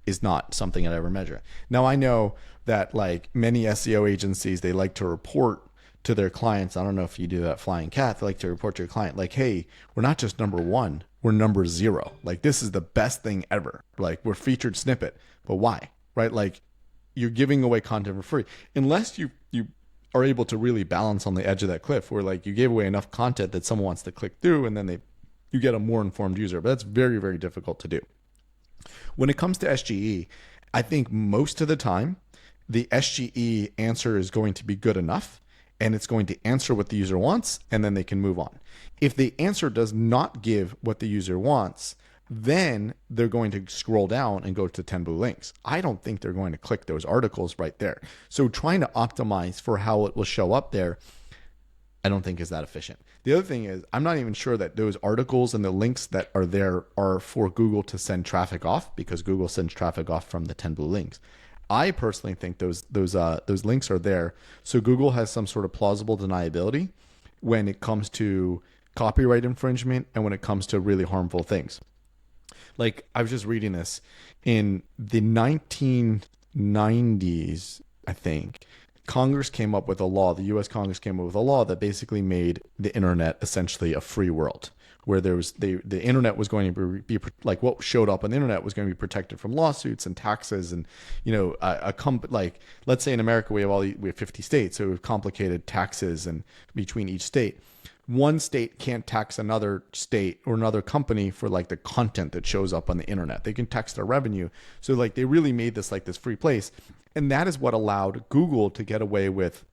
Speaker 2: is not something I'd ever measure. Now, I know that like many SEO agencies, they like to report to their clients. I don't know if you do that, flying cat. They like to report to your client like, hey, we're not just number one, we're number 0. Like, this is the best thing ever. Like, we're featured snippet. But why? Right? Like, you're giving away content for free. Unless you are able to really balance on the edge of that cliff, where like you gave away enough content that someone wants to click through, and then you get a more informed user. But that's very, very difficult to do. When it comes to SGE, I think most of the time the SGE answer is going to be good enough, and it's going to answer what the user wants, and then they can move on. If the answer does not give what the user wants, then they're going to scroll down and go to 10 blue links. I don't think they're going to click those articles right there. So trying to optimize for how it will show up there, I don't think is that efficient. The other thing is, I'm not even sure that those articles and the links that are there are for Google to send traffic off, because Google sends traffic off from the 10 blue links. I personally think those links are there so Google has some sort of plausible deniability when it comes to copyright infringement and when it comes to really harmful things. Like, I was just reading this in the 1990s, I think. Congress came up with a law, the US Congress came up with a law that basically made the internet essentially a free world, where there was the internet was going to be like, what showed up on the internet was going to be protected from lawsuits and taxes. And like, let's say in America we have 50 states, so we have complicated taxes and between each state. One state can't tax another state or another company for like the content that shows up on the internet. They can tax their revenue. So like, they really made this like this free place. And that is what allowed Google to get away with,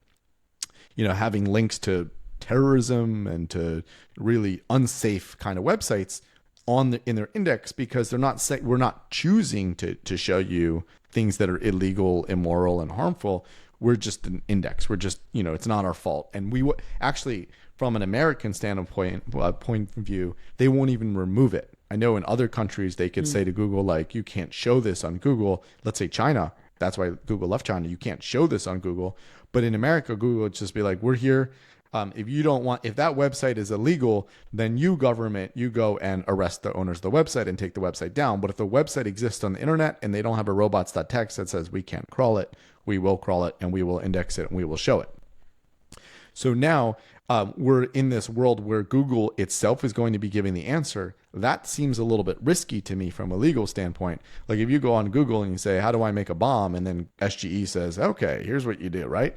Speaker 2: having links to terrorism and to really unsafe kind of websites in their index, because we're not choosing to show you things that are illegal, immoral, and harmful. We're just an index. We're just, it's not our fault. And we actually, from an American standpoint point of view, they won't even remove it. I know in other countries they could say to Google, like, you can't show this on Google. Let's say China. That's why Google left China. You can't show this on Google. But in America, Google would just be like, we're here. If that website is illegal, then you government, you go and arrest the owners of the website and take the website down. But if the website exists on the internet and they don't have a robots.txt that says we can't crawl it, we will crawl it and we will index it and we will show it. So now we're in this world where Google itself is going to be giving the answer. That seems a little bit risky to me from a legal standpoint. Like, if you go on Google and you say, how do I make a bomb? And then SGE says, okay, here's what you do, right?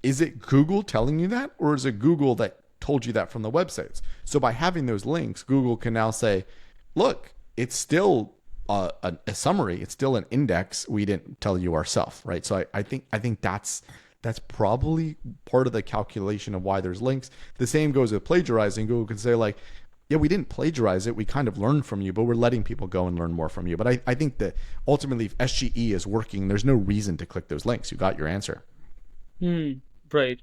Speaker 2: Is it Google telling you that, or is it Google that told you that from the websites? So by having those links, Google can now say, look, it's still a summary. It's still an index. We didn't tell you ourselves, right? So I think that's probably part of the calculation of why there's links. The same goes with plagiarizing. Google can say, like, yeah, we didn't plagiarize it. We kind of learned from you, but we're letting people go and learn more from you. But I think that ultimately, if SGE is working, there's no reason to click those links. You got your answer.
Speaker 1: Right.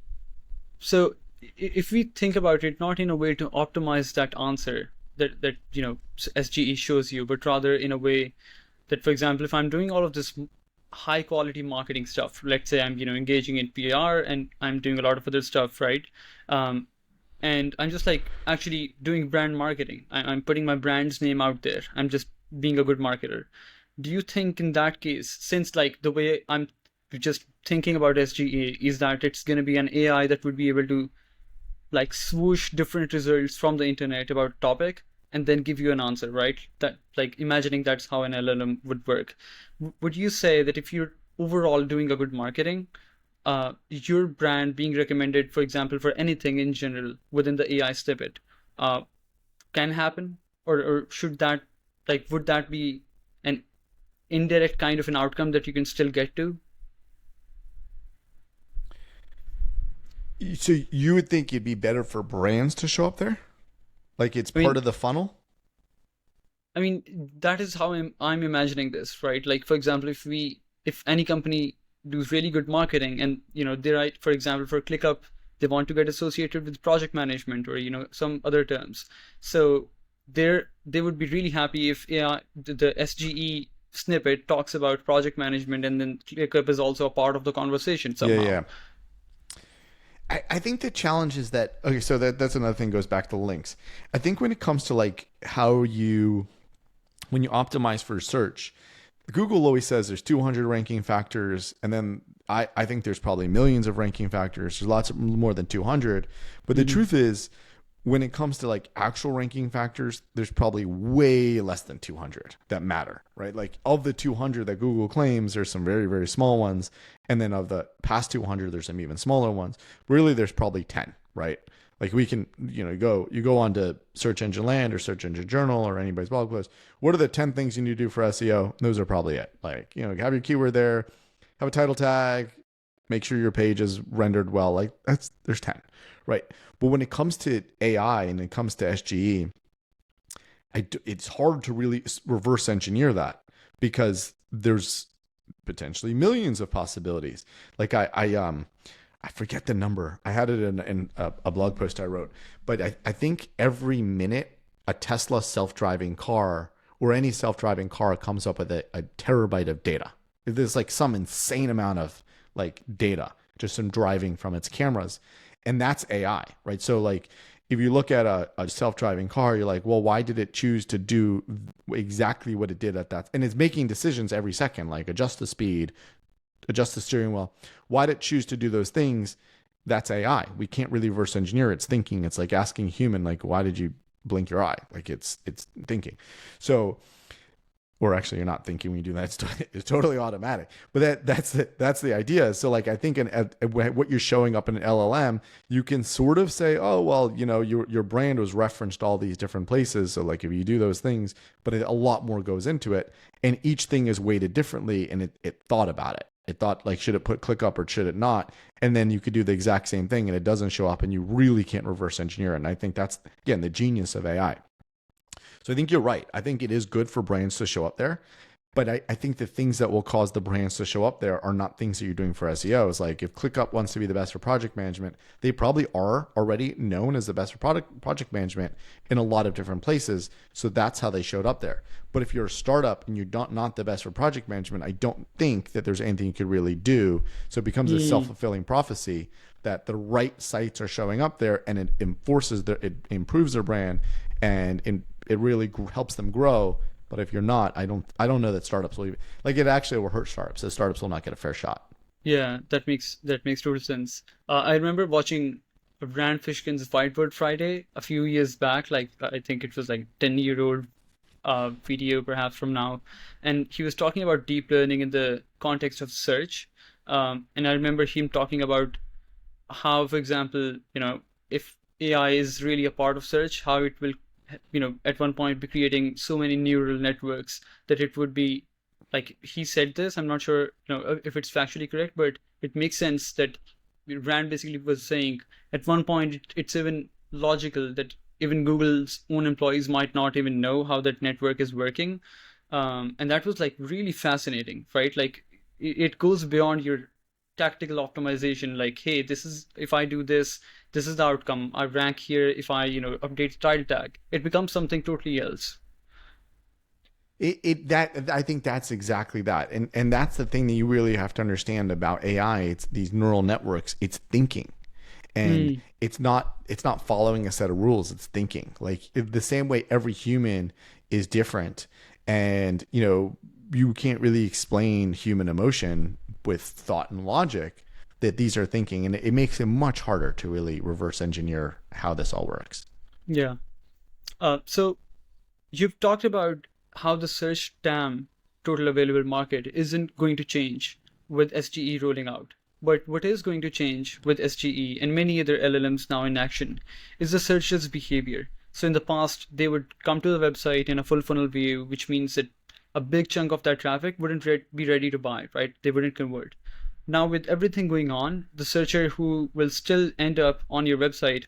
Speaker 1: So if we think about it, not in a way to optimize that answer that SGE shows you, but rather in a way that, for example, if I'm doing all of this high quality marketing stuff. Let's say I'm, engaging in PR and I'm doing a lot of other stuff, right? Um, and I'm just like actually doing brand marketing. I'm putting my brand's name out there. I'm just being a good marketer. Do you think in that case, since like the way I'm just thinking about SGE is that it's going to be an AI that would be able to like swoosh different results from the internet about a topic and then give you an answer, right? That like imagining that's how an LLM would work. Would you say that if you're overall doing a good marketing, your brand being recommended, for example, for anything in general within the AI snippet, uh, can happen, or should that, like, would that be an indirect kind of an outcome that you can still get to?
Speaker 2: So you would think it'd be better for brands to show up there? Like it's
Speaker 1: I
Speaker 2: part
Speaker 1: mean,
Speaker 2: of the funnel?
Speaker 1: I mean that is how I'm imagining this, right? Like for example, if any company does really good marketing and they write, for example, for ClickUp, they want to get associated with project management or some other terms. So they would be really happy if the SGE snippet talks about project management and then ClickUp is also a part of the conversation
Speaker 2: Yeah,
Speaker 1: somehow.
Speaker 2: yeah. I think the challenge is that okay, so that's another thing goes back to links. I think when it comes to like how you when you optimize for search, Google always says there's 200 ranking factors, and then I think there's probably millions of ranking factors. There's lots of more than 200, but the
Speaker 1: Hmm.
Speaker 2: truth is, when it comes to like actual ranking factors, there's probably way less than 200 that matter, right? Like of the 200 that Google claims, there's some very, very small ones. And then of the past 200, there's some even smaller ones. Really, there's probably 10, right? Like we can, you go on to Search Engine Land or Search Engine Journal or anybody's blog post. What are the 10 things you need to do for SEO? Those are probably it. Like, have your keyword there, have a title tag, make sure your page is rendered well. Like there's 10, right? But when it comes to AI and it comes to SGE, it's hard to really reverse engineer that because there's potentially millions of possibilities. Like I forget the number. I had it in a blog post I wrote, but I think every minute a Tesla self-driving car or any self-driving car comes up with a terabyte of data. There's like some insane amount of like data just from driving from its cameras, and that's AI, right? So like if you look at a self-driving car, you're like, well, why did it choose to do exactly what it did at that? And it's making decisions every second, like adjust the speed, adjust the steering wheel. Why did it choose to do those things? That's AI. We can't really reverse engineer its thinking. It's like asking a human, like, why did you blink your eye? Like it's thinking. So or actually you're not thinking when you do that, it's totally automatic, but that's the idea. So like I think what you're showing up in an LLM, you can sort of say, oh well, your brand was referenced all these different places, so like if you do those things, but a lot more goes into it, and each thing is weighted differently, and it thought about it. It thought like, should it put ClickUp or should it not? And then you could do the exact same thing and it doesn't show up, and you really can't reverse engineer it. And I think that's again the genius of AI. So I think you're right. I think it is good for brands to show up there. But I think the things that will cause the brands to show up there are not things that you're doing for SEOs. Like if ClickUp wants to be the best for project management, they probably are already known as the best for project management in a lot of different places. So that's how they showed up there. But if you're a startup and you're not the best for project management, I don't think that there's anything you could really do. So it becomes a
Speaker 1: Mm.
Speaker 2: self-fulfilling prophecy that the right sites are showing up there, and it it improves their brand, and it really helps them grow. But if you're not, I don't know that startups will even, like, it actually will hurt startups. The startups will not get a fair shot.
Speaker 1: Yeah, that makes total sense. I remember watching Rand Fishkin's Whiteboard Friday a few years back. Like I think it was like 10-year-old video perhaps from now, and he was talking about deep learning in the context of search. And I remember him talking about how, for example, if AI is really a part of search, how it will, at one point be creating so many neural networks that it would be like he said this. I'm not sure, if it's factually correct, but it makes sense that Rand basically was saying at one point it's even logical that even Google's own employees might not even know how that network is working. And that was like really fascinating, right? Like it goes beyond your tactical optimization. Like, hey, this is if I do this, this is the outcome. I rank here if I, update the title tag. It becomes something totally else.
Speaker 2: I think that's exactly that. And that's the thing that you really have to understand about AI. It's these neural networks, it's thinking. And
Speaker 1: Hmm.
Speaker 2: it's not following a set of rules, it's thinking. Like the same way every human is different, and you can't really explain human emotion with thought and logic, that these are thinking, and it makes it much harder to really reverse engineer how this all works.
Speaker 1: Yeah. So you've talked about how the search TAM, total available market, isn't going to change with SGE rolling out. But what is going to change with SGE and many other LLMs now in action is the searcher's behavior. So in the past, they would come to the website in a full funnel view, which means that a big chunk of that traffic wouldn't be ready to buy, right? They wouldn't convert. Now, with everything going on, the searcher who will still end up on your website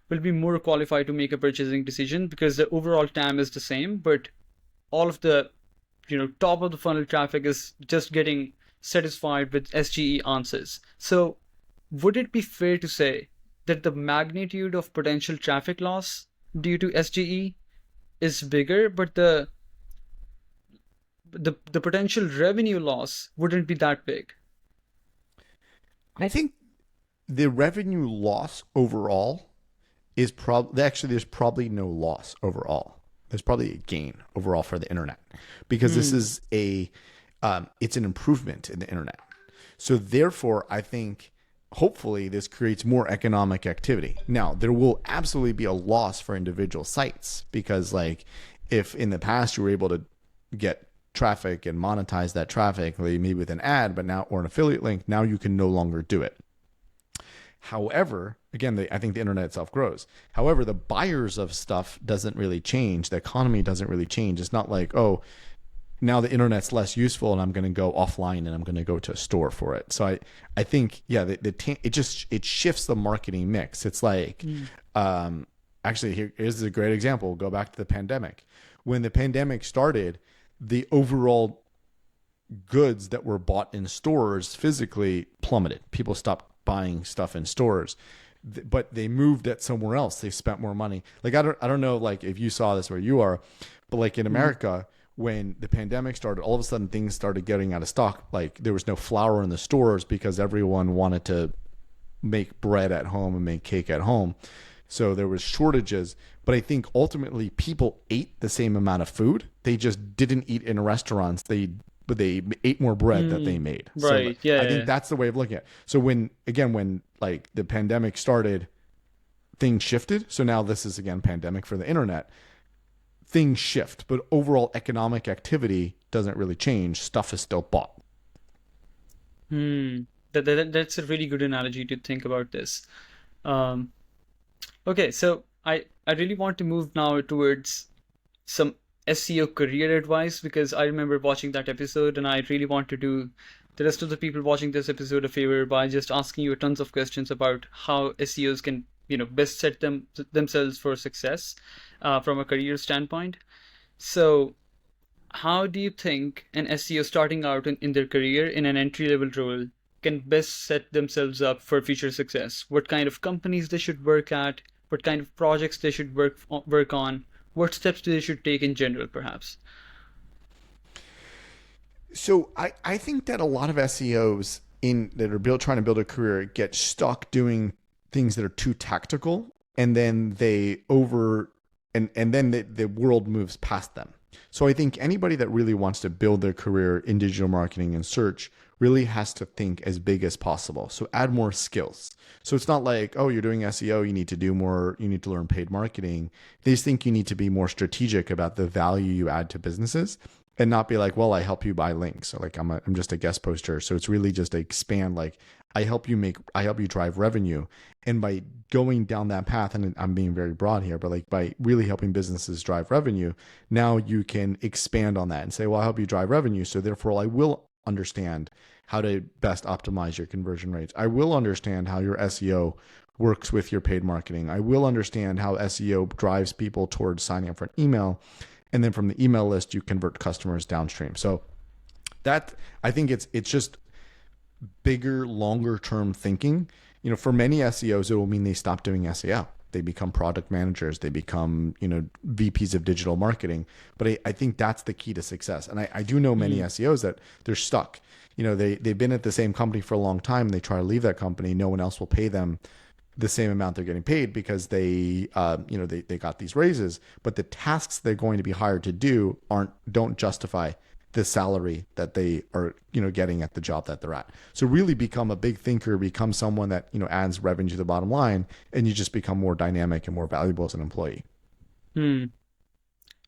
Speaker 1: will be more qualified to make a purchasing decision because the overall TAM is the same, but all of the top of the funnel traffic is just getting satisfied with SGE answers. So would it be fair to say that the magnitude of potential traffic loss due to SGE is bigger, but the potential revenue loss wouldn't be that big?
Speaker 2: I think the revenue loss overall is probably, actually there's probably no loss overall. There's probably a gain overall for the internet, because this
Speaker 1: Hmm.
Speaker 2: is it's an improvement in the internet. So therefore, I think hopefully this creates more economic activity. Now, there will absolutely be a loss for individual sites, because like if in the past you were able to get traffic and monetize that traffic, maybe with an ad, but now, or an affiliate link, now you can no longer do it. However, again, I think the internet itself grows. However, the buyers of stuff doesn't really change. The economy doesn't really change. It's not like, oh, now the internet's less useful and I'm going to go offline and I'm going to go to a store for it. So I think, yeah, it shifts the marketing mix. It's like,
Speaker 1: Hmm.
Speaker 2: actually, here's a great example. We'll go back to the pandemic. When the pandemic started, the overall goods that were bought in stores physically plummeted. People stopped buying stuff in stores, but they moved it somewhere else. They spent more money. Like I don't know, like if you saw this where you are, but like in
Speaker 1: Hmm.
Speaker 2: America, when the pandemic started, all of a sudden things started getting out of stock. Like there was no flour in the stores because everyone wanted to make bread at home and make cake at home. So there was shortages, but I think ultimately people ate the same amount of food. They just didn't eat in restaurants. They ate more bread that they
Speaker 1: Hmm.
Speaker 2: made. So
Speaker 1: Right. Yeah,
Speaker 2: I
Speaker 1: yeah,
Speaker 2: think
Speaker 1: yeah.
Speaker 2: that's the way of looking at it. So when like the pandemic started, things shifted. So now this is again pandemic for the internet. Things shift, but overall economic activity doesn't really change. Stuff is still bought.
Speaker 1: Hmm. That's a really good analogy to think about this. Um, okay, so I really want to move now towards some SEO career advice because I remember watching that episode and I really want to do the rest of the people watching this episode a favor by just asking you tons of questions about how SEOs can, best set themselves for success from a career standpoint. So, how do you think an SEO starting out in their career in an entry level role can best set themselves up for future success? What kind of companies they should work at? What kind of projects they should work on? What steps they should take in general, perhaps?
Speaker 2: So I think that a lot of SEOs in that are trying to build a career get stuck doing things that are too tactical, and then and then the world moves past them. So I think anybody that really wants to build their career in digital marketing and search really has to think as big as possible. So add more skills. So it's not like, oh, you're doing SEO, you need to do more, you need to learn paid marketing. They just think you need to be more strategic about the value you add to businesses, and not be like, well, I help you buy links. So like I'm just a guest poster. So it's really just to expand, like I help you drive revenue. And by going down that path, and I'm being very broad here, but like by really helping businesses drive revenue, now you can expand on that and say, well, I help you drive revenue. So therefore I will understand how to best optimize your conversion rates. I will understand how your SEO works with your paid marketing. I will understand how SEO drives people towards signing up for an email. And then from the email list, you convert customers downstream. So that, I think it's just bigger, longer term thinking. For many SEOs, it will mean they stop doing SEO. they become product managers, they become, VPs of digital marketing. But I think that's the key to success. And I do know many
Speaker 1: Mm.
Speaker 2: SEOs that they're stuck. They've been at the same company for a long time. They try to leave that company. No one else will pay them the same amount they're getting paid because they got these raises, but the tasks they're going to be hired to do don't justify the salary that they are, getting at the job that they're at. So really become a big thinker, become someone that, adds revenue to the bottom line, and you just become more dynamic and more valuable as an employee.
Speaker 1: Hmm.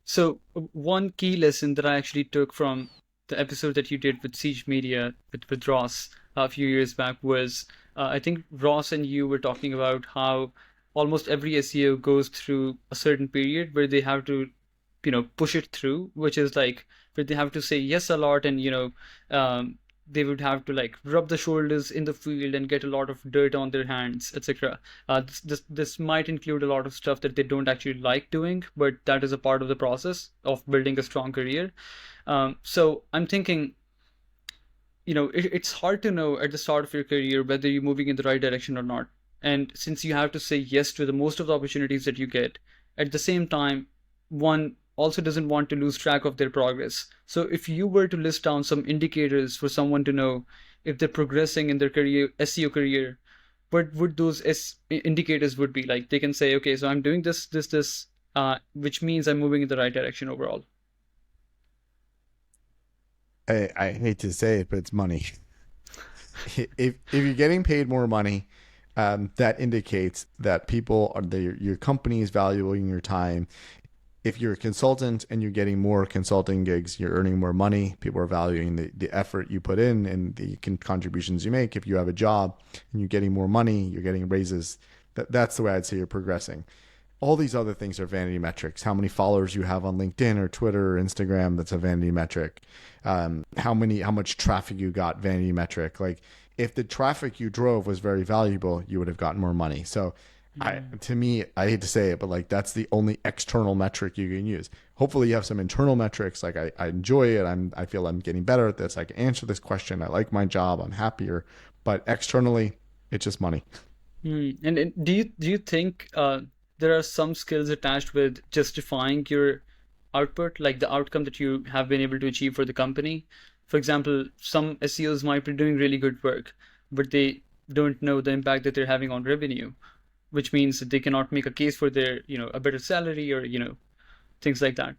Speaker 1: So one key lesson that I actually took from the episode that you did with Siege Media with Ross a few years back was I think Ross and you were talking about how almost every SEO goes through a certain period where they have to, push it through, which is like where they have to say yes a lot and, they would have to like rub the shoulders in the field and get a lot of dirt on their hands, etc. This might include a lot of stuff that they don't actually like doing, but that is a part of the process of building a strong career. So I'm thinking, it's hard to know at the start of your career whether you're moving in the right direction or not. And since you have to say yes to the most of the opportunities that you get, at the same time, one also doesn't want to lose track of their progress. So if you were to list down some indicators for someone to know if they're progressing in their career, SEO career, what would those indicators would be? Like they can say, okay, so I'm doing this, which means I'm moving in the right direction overall.
Speaker 2: I hate to say it, but it's money. If you're getting paid more money, that indicates that your company is valuing your time. If you're a consultant and you're getting more consulting gigs, you're earning more money. People are valuing the effort you put in and the contributions you make. If you have a job and you're getting more money, you're getting raises. That's the way I'd say you're progressing. All these other things are vanity metrics. How many followers you have on LinkedIn or Twitter or Instagram, that's a vanity metric. How much traffic you got, vanity metric. Like if the traffic you drove was very valuable, you would have gotten more money. So to me, I hate to say it, but like that's the only external metric you can use. Hopefully you have some internal metrics. Like I enjoy it. I feel I'm getting better at this. I can answer this question. I like my job. I'm happier. But externally, it's just money.
Speaker 1: And do you think there are some skills attached with justifying your output, like the outcome that you have been able to achieve for the company? For example, some SEOs might be doing really good work, but they don't know the impact that they're having on revenue, which means that they cannot make a case for their, a better salary or, things like that.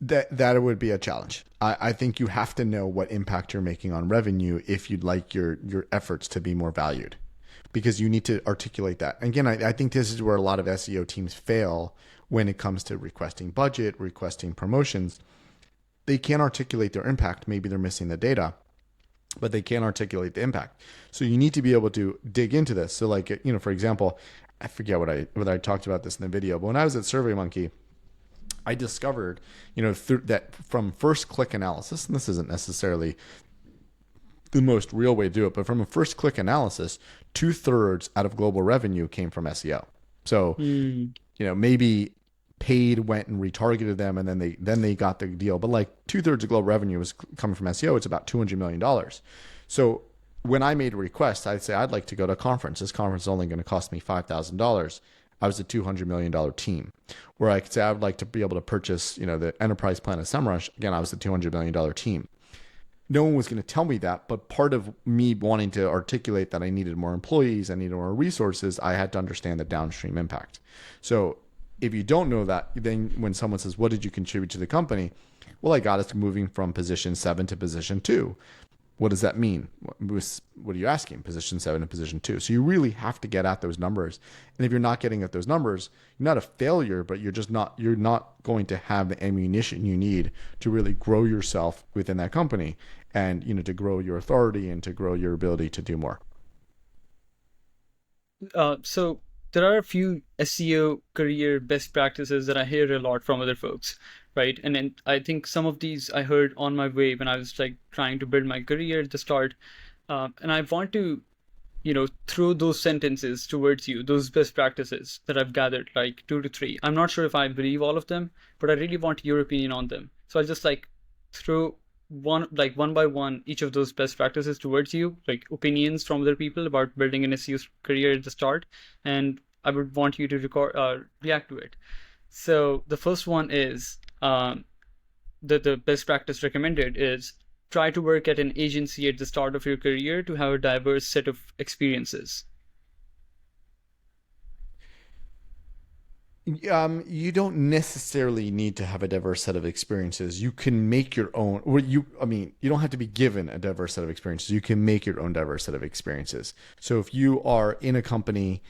Speaker 2: That would be a challenge. I think you have to know what impact you're making on revenue if you'd like your efforts to be more valued, because you need to articulate that. Again, I think this is where a lot of SEO teams fail when it comes to requesting budget, requesting promotions. They can't articulate their impact. Maybe they're missing the data, but they can't articulate the impact. So you need to be able to dig into this. So like, for example, I forget what I talked about this in the video, but when I was at SurveyMonkey, I discovered, that from first click analysis, and this isn't necessarily the most real way to do it, but from a first click analysis, 2/3 out of global revenue came from SEO. So, maybe paid went and retargeted them, and then they got the deal. But like 2/3 of global revenue was coming from SEO. It's about $200 million. So when I made a request, I'd say I'd like to go to a conference. This conference is only going to cost me $5,000. I was a $200 million team. Where I could say I would like to be able to purchase, the enterprise plan of SEMrush. Again, I was the $200 million team. No one was going to tell me that, but part of me wanting to articulate that I needed more employees, I needed more resources, I had to understand the downstream impact. So if you don't know that, then when someone says, what did you contribute to the company? Well, I got us moving from position 7 to position 2. What does that mean? What are you asking? Position 7 and position 2. So you really have to get at those numbers. And if you're not getting at those numbers, you're not a failure, but you're not going to have the ammunition you need to really grow yourself within that company and, to grow your authority and to grow your ability to do more.
Speaker 1: So there are a few SEO career best practices that I hear a lot from other folks, right? And then I think some of these I heard on my way when I was like trying to build my career at the start. And I want to, throw those sentences towards you, those best practices that I've gathered, like 2 to 3. I'm not sure if I believe all of them, but I really want your opinion on them. So I'll just like throw one by one each of those best practices towards you, like opinions from other people about building an SEO career at the start, and I would want you to react to it. So the first one is the best practice recommended is try to work at an agency at the start of your career to have a diverse set of experiences.
Speaker 2: You don't necessarily need to have a diverse set of experiences. You can make your own, or you don't have to be given a diverse set of experiences. You can make your own diverse set of experiences. So if you are in a company,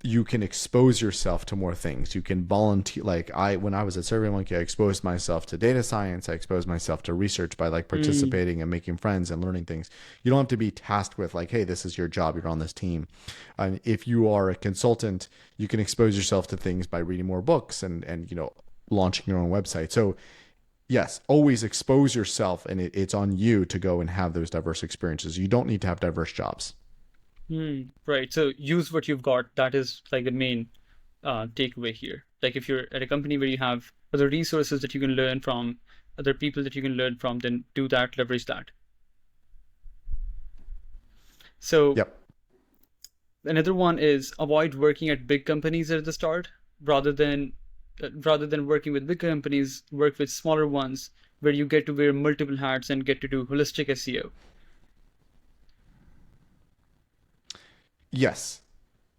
Speaker 2: you can expose yourself to more things. You can volunteer. When I was at SurveyMonkey, I exposed myself to data science. I exposed myself to research by participating and making friends and learning things. You don't have to be tasked with hey, this is your job. You're on this team. And if you are a consultant, you can expose yourself to things by reading more books and launching your own website. So yes, always expose yourself, and it's on you to go and have those diverse experiences. You don't need to have diverse jobs.
Speaker 1: Right. So use what you've got. That is like the main takeaway here. Like if you're at a company where you have other resources that you can learn from, other people that you can learn from, then do that, leverage that. So
Speaker 2: Yep.
Speaker 1: Another one is avoid working at big companies at the start. Rather than working with big companies, work with smaller ones where you get to wear multiple hats and get to do holistic SEO.
Speaker 2: Yes.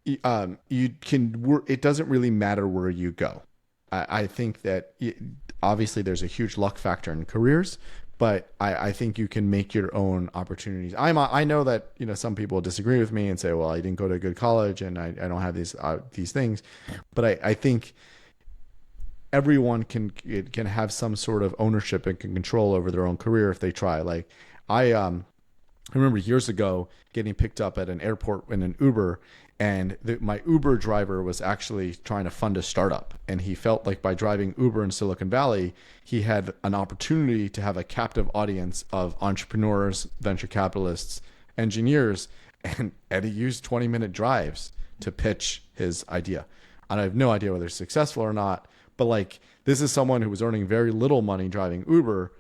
Speaker 2: You can work. It doesn't really matter where you go. I think that obviously there's a huge luck factor in careers, but I think you can make your own opportunities. I know that some people disagree with me and say, well, I didn't go to a good college and I don't have these things, but I think everyone can have some sort of ownership and can control over their own career if they try. I remember years ago getting picked up at an airport in an Uber, and my Uber driver was actually trying to fund a startup. And he felt like by driving Uber in Silicon Valley, he had an opportunity to have a captive audience of entrepreneurs, venture capitalists, engineers, and he used 20-minute drives to pitch his idea. And I have no idea whether it's successful or not, but this is someone who was earning very little money driving Uber,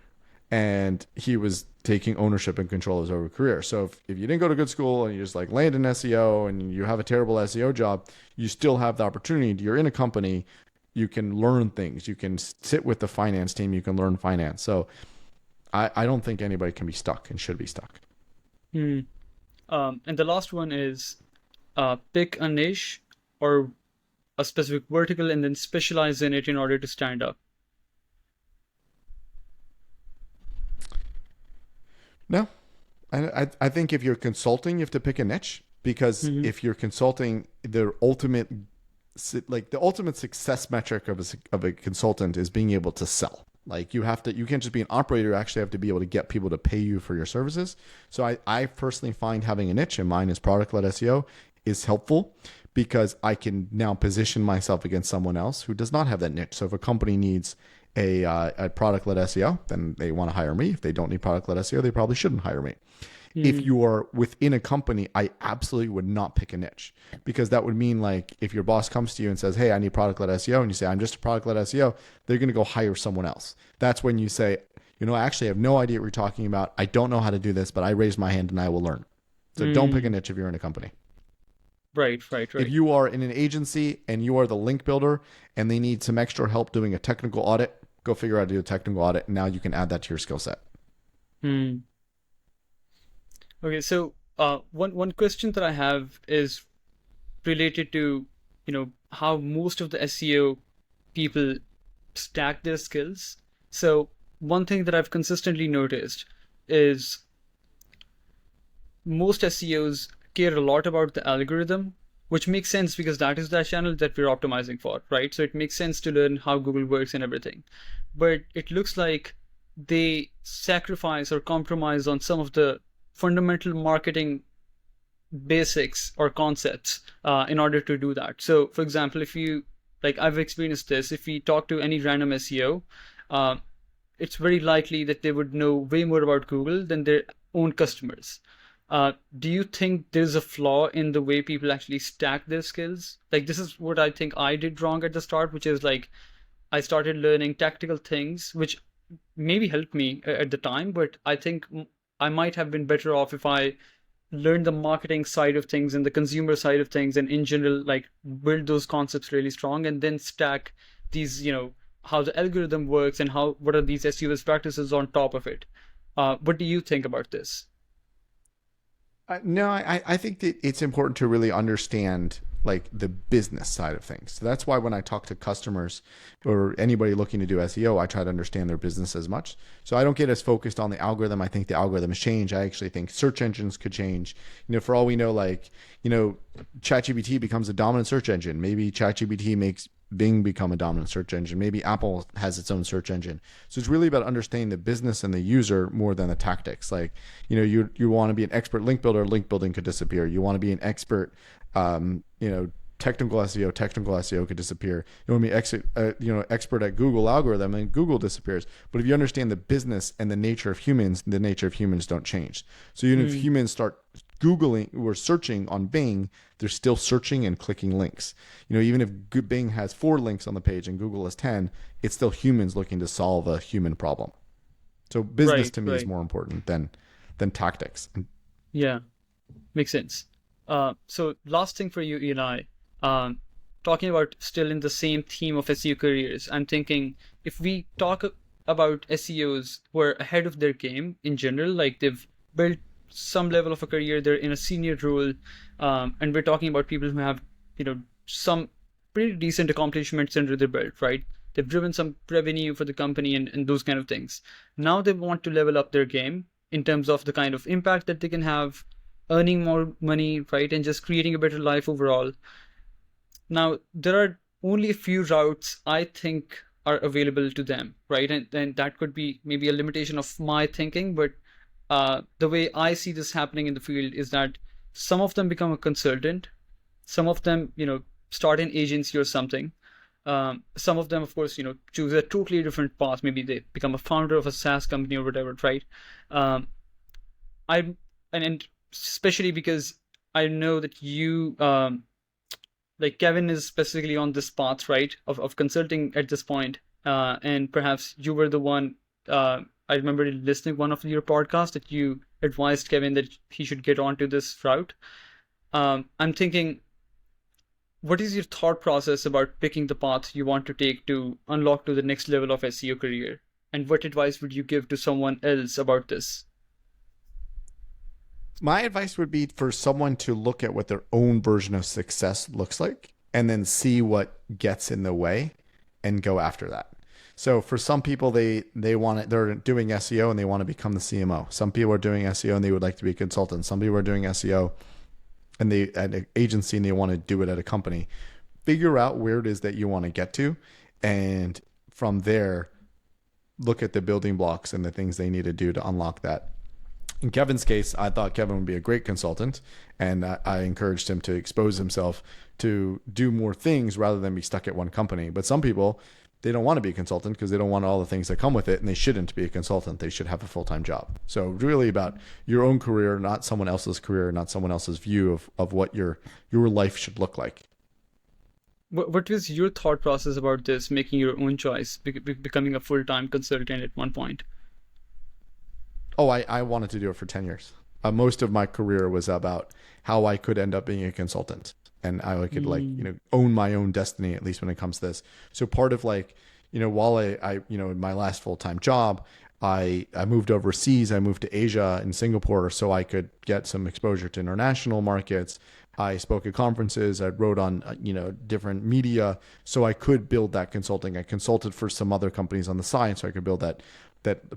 Speaker 2: and he was taking ownership and control of his own career. So if you didn't go to good school and you just land in SEO and you have a terrible SEO job, you still have the opportunity. You're in a company, you can learn things. You can sit with the finance team, you can learn finance. So I don't think anybody can be stuck and should be stuck.
Speaker 1: And the last one is pick a niche or a specific vertical and then specialize in it in order to stand up.
Speaker 2: No, I think if you're consulting, you have to pick a niche, because if you're consulting, the ultimate success metric of a consultant is being able to sell. You can't just be an operator. You actually have to be able to get people to pay you for your services. So I personally find having a niche, and mine is product led SEO, is helpful because I can now position myself against someone else who does not have that niche. So if a company needs a product-led SEO, then they want to hire me. If they don't need product-led SEO, they probably shouldn't hire me. If you are within a company, I absolutely would not pick a niche, because that would mean if your boss comes to you and says, hey, I need product-led SEO, and you say, I'm just a product-led SEO, they're going to go hire someone else. That's when you say, I actually have no idea what you're talking about. I don't know how to do this, but I raised my hand and I will learn. So don't pick a niche if you're in a company.
Speaker 1: Right.
Speaker 2: If you are in an agency and you are the link builder and they need some extra help doing a technical audit, go figure out how to do a technical audit. And now you can add that to your skill set.
Speaker 1: Okay, so one question that I have is related to how most of the SEO people stack their skills. So one thing that I've consistently noticed is most SEOs care a lot about the algorithm, which makes sense because that is the channel that we're optimizing for, right? So it makes sense to learn how Google works and everything. But it looks like they sacrifice or compromise on some of the fundamental marketing basics or concepts in order to do that. So for example, if you I've experienced this, if we talk to any random SEO, it's very likely that they would know way more about Google than their own customers. Do you think there's a flaw in the way people actually stack their skills? This is what I think I did wrong at the start, which is I started learning tactical things, which maybe helped me at the time, but I think I might have been better off if I learned the marketing side of things and the consumer side of things, and in general, like build those concepts really strong, and then stack these, how the algorithm works and what are these SEO best practices on top of it. What do you think about this?
Speaker 2: No, I think that it's important to really understand like the business side of things. So that's why when I talk to customers or anybody looking to do SEO, I try to understand their business as much. So I don't get as focused on the algorithm. I think the algorithms change. I actually think search engines could change. For all we know, ChatGPT becomes a dominant search engine. Maybe ChatGPT makes Bing become a dominant search engine. Maybe Apple has its own search engine. So it's really about understanding the business and the user more than the tactics. You want to be an expert link builder, link building could disappear. You want to be an expert, technical SEO could disappear. You want to be expert at Google algorithm, and Google disappears. But if you understand the business and the nature of humans don't change. So even if humans start Googling or searching on Bing, they're still searching and clicking links. Even if Bing has 4 links on the page and Google has 10, it's still humans looking to solve a human problem. So business
Speaker 1: Right,
Speaker 2: to me is
Speaker 1: right.
Speaker 2: more important than tactics.
Speaker 1: Yeah, makes sense. So last thing for you, Eli, um, talking about still in the same theme of SEO careers, I'm thinking if we talk about SEOs who are ahead of their game in general, like they've built some level of a career, they're in a senior role, and we're talking about people who have, some pretty decent accomplishments under their belt, right? They've driven some revenue for the company and those kind of things. Now they want to level up their game in terms of the kind of impact that they can have, earning more money, right? And just creating a better life overall. Now, there are only a few routes I think are available to them, right? And that could be maybe a limitation of my thinking, but the way I see this happening in the field is that some of them become a consultant, some of them, start an agency or something. Some of them, of course, choose a totally different path. Maybe they become a founder of a SaaS company or whatever, right? Um, I and especially because I know that you like Kevin is specifically on this path, right, of consulting at this point. And perhaps you were the one. I remember listening one of your podcasts that you advised Kevin that he should get onto this route. I'm thinking, what is your thought process about picking the path you want to take to unlock to the next level of SEO career? And what advice would you give to someone else about this?
Speaker 2: My advice would be for someone to look at what their own version of success looks like and then see what gets in the way and go after that. So for some people, they're doing SEO and they want to become the CMO. Some people are doing SEO and they would like to be a consultant. Some people are doing SEO and they at an agency and they want to do it at a company. Figure out where it is that you want to get to, and from there, look at the building blocks and the things they need to do to unlock that. In Kevin's case, I thought Kevin would be a great consultant, and I encouraged him to expose himself to do more things rather than be stuck at one company. But some people, they don't want to be a consultant because they don't want all the things that come with it, and they shouldn't be a consultant. They should have a full-time job. So really about your own career, not someone else's career, not someone else's view of what your life should look like.
Speaker 1: What was your thought process about this, making your own choice, becoming a full-time consultant at one point?
Speaker 2: Oh, I wanted to do it for 10 years. Most of my career was about how I could end up being a consultant and how I could own my own destiny, at least when it comes to this. So part of while in my last full-time job, I moved overseas. I moved to Asia and Singapore so I could get some exposure to international markets. I spoke at conferences. I wrote on, different media so I could build that consulting. I consulted for some other companies on the side so I could build that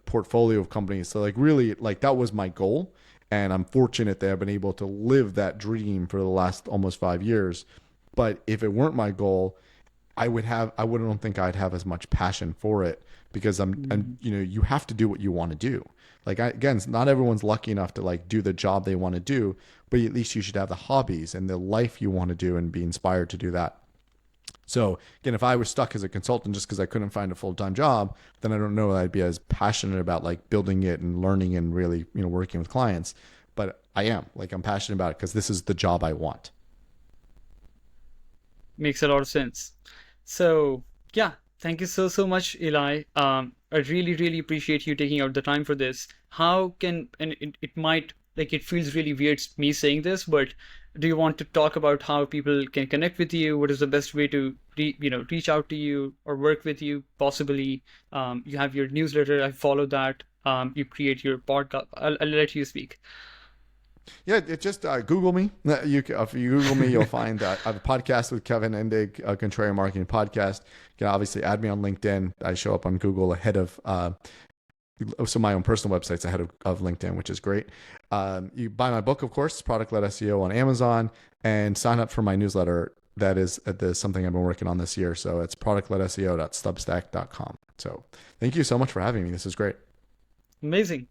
Speaker 2: portfolio of companies. So really that was my goal. And I'm fortunate that I've been able to live that dream for the last almost 5 years. But if it weren't my goal, I don't think I'd have as much passion for it because you have to do what you want to do. Again, not everyone's lucky enough to do the job they want to do, but at least you should have the hobbies and the life you want to do and be inspired to do that. So again, if I was stuck as a consultant just because I couldn't find a full-time job, then I don't know that I'd be as passionate about building it and learning and really, working with clients. But I am I'm passionate about it because this is the job I want.
Speaker 1: Makes a lot of sense. So, yeah, Thank you so much, Eli. I really appreciate you taking out the time for this. How can, and it might, like, it feels really weird me saying this, but do you want to talk about how people can connect with you? What is the best way to reach out to you or work with you? Possibly, you have your newsletter. I follow that. You create your podcast. I'll let you speak.
Speaker 2: Yeah, it just Google me. If you Google me, you'll find I have a podcast with Kevin Endig, a Contrarian Marketing Podcast. You can obviously add me on LinkedIn. I show up on Google ahead of so my own personal website's ahead of LinkedIn, which is great. You buy my book, of course, Product Led SEO on Amazon, and sign up for my newsletter. That is something I've been working on this year. So it's productledseo.substack.com. So thank you so much for having me. This is great.
Speaker 1: Amazing.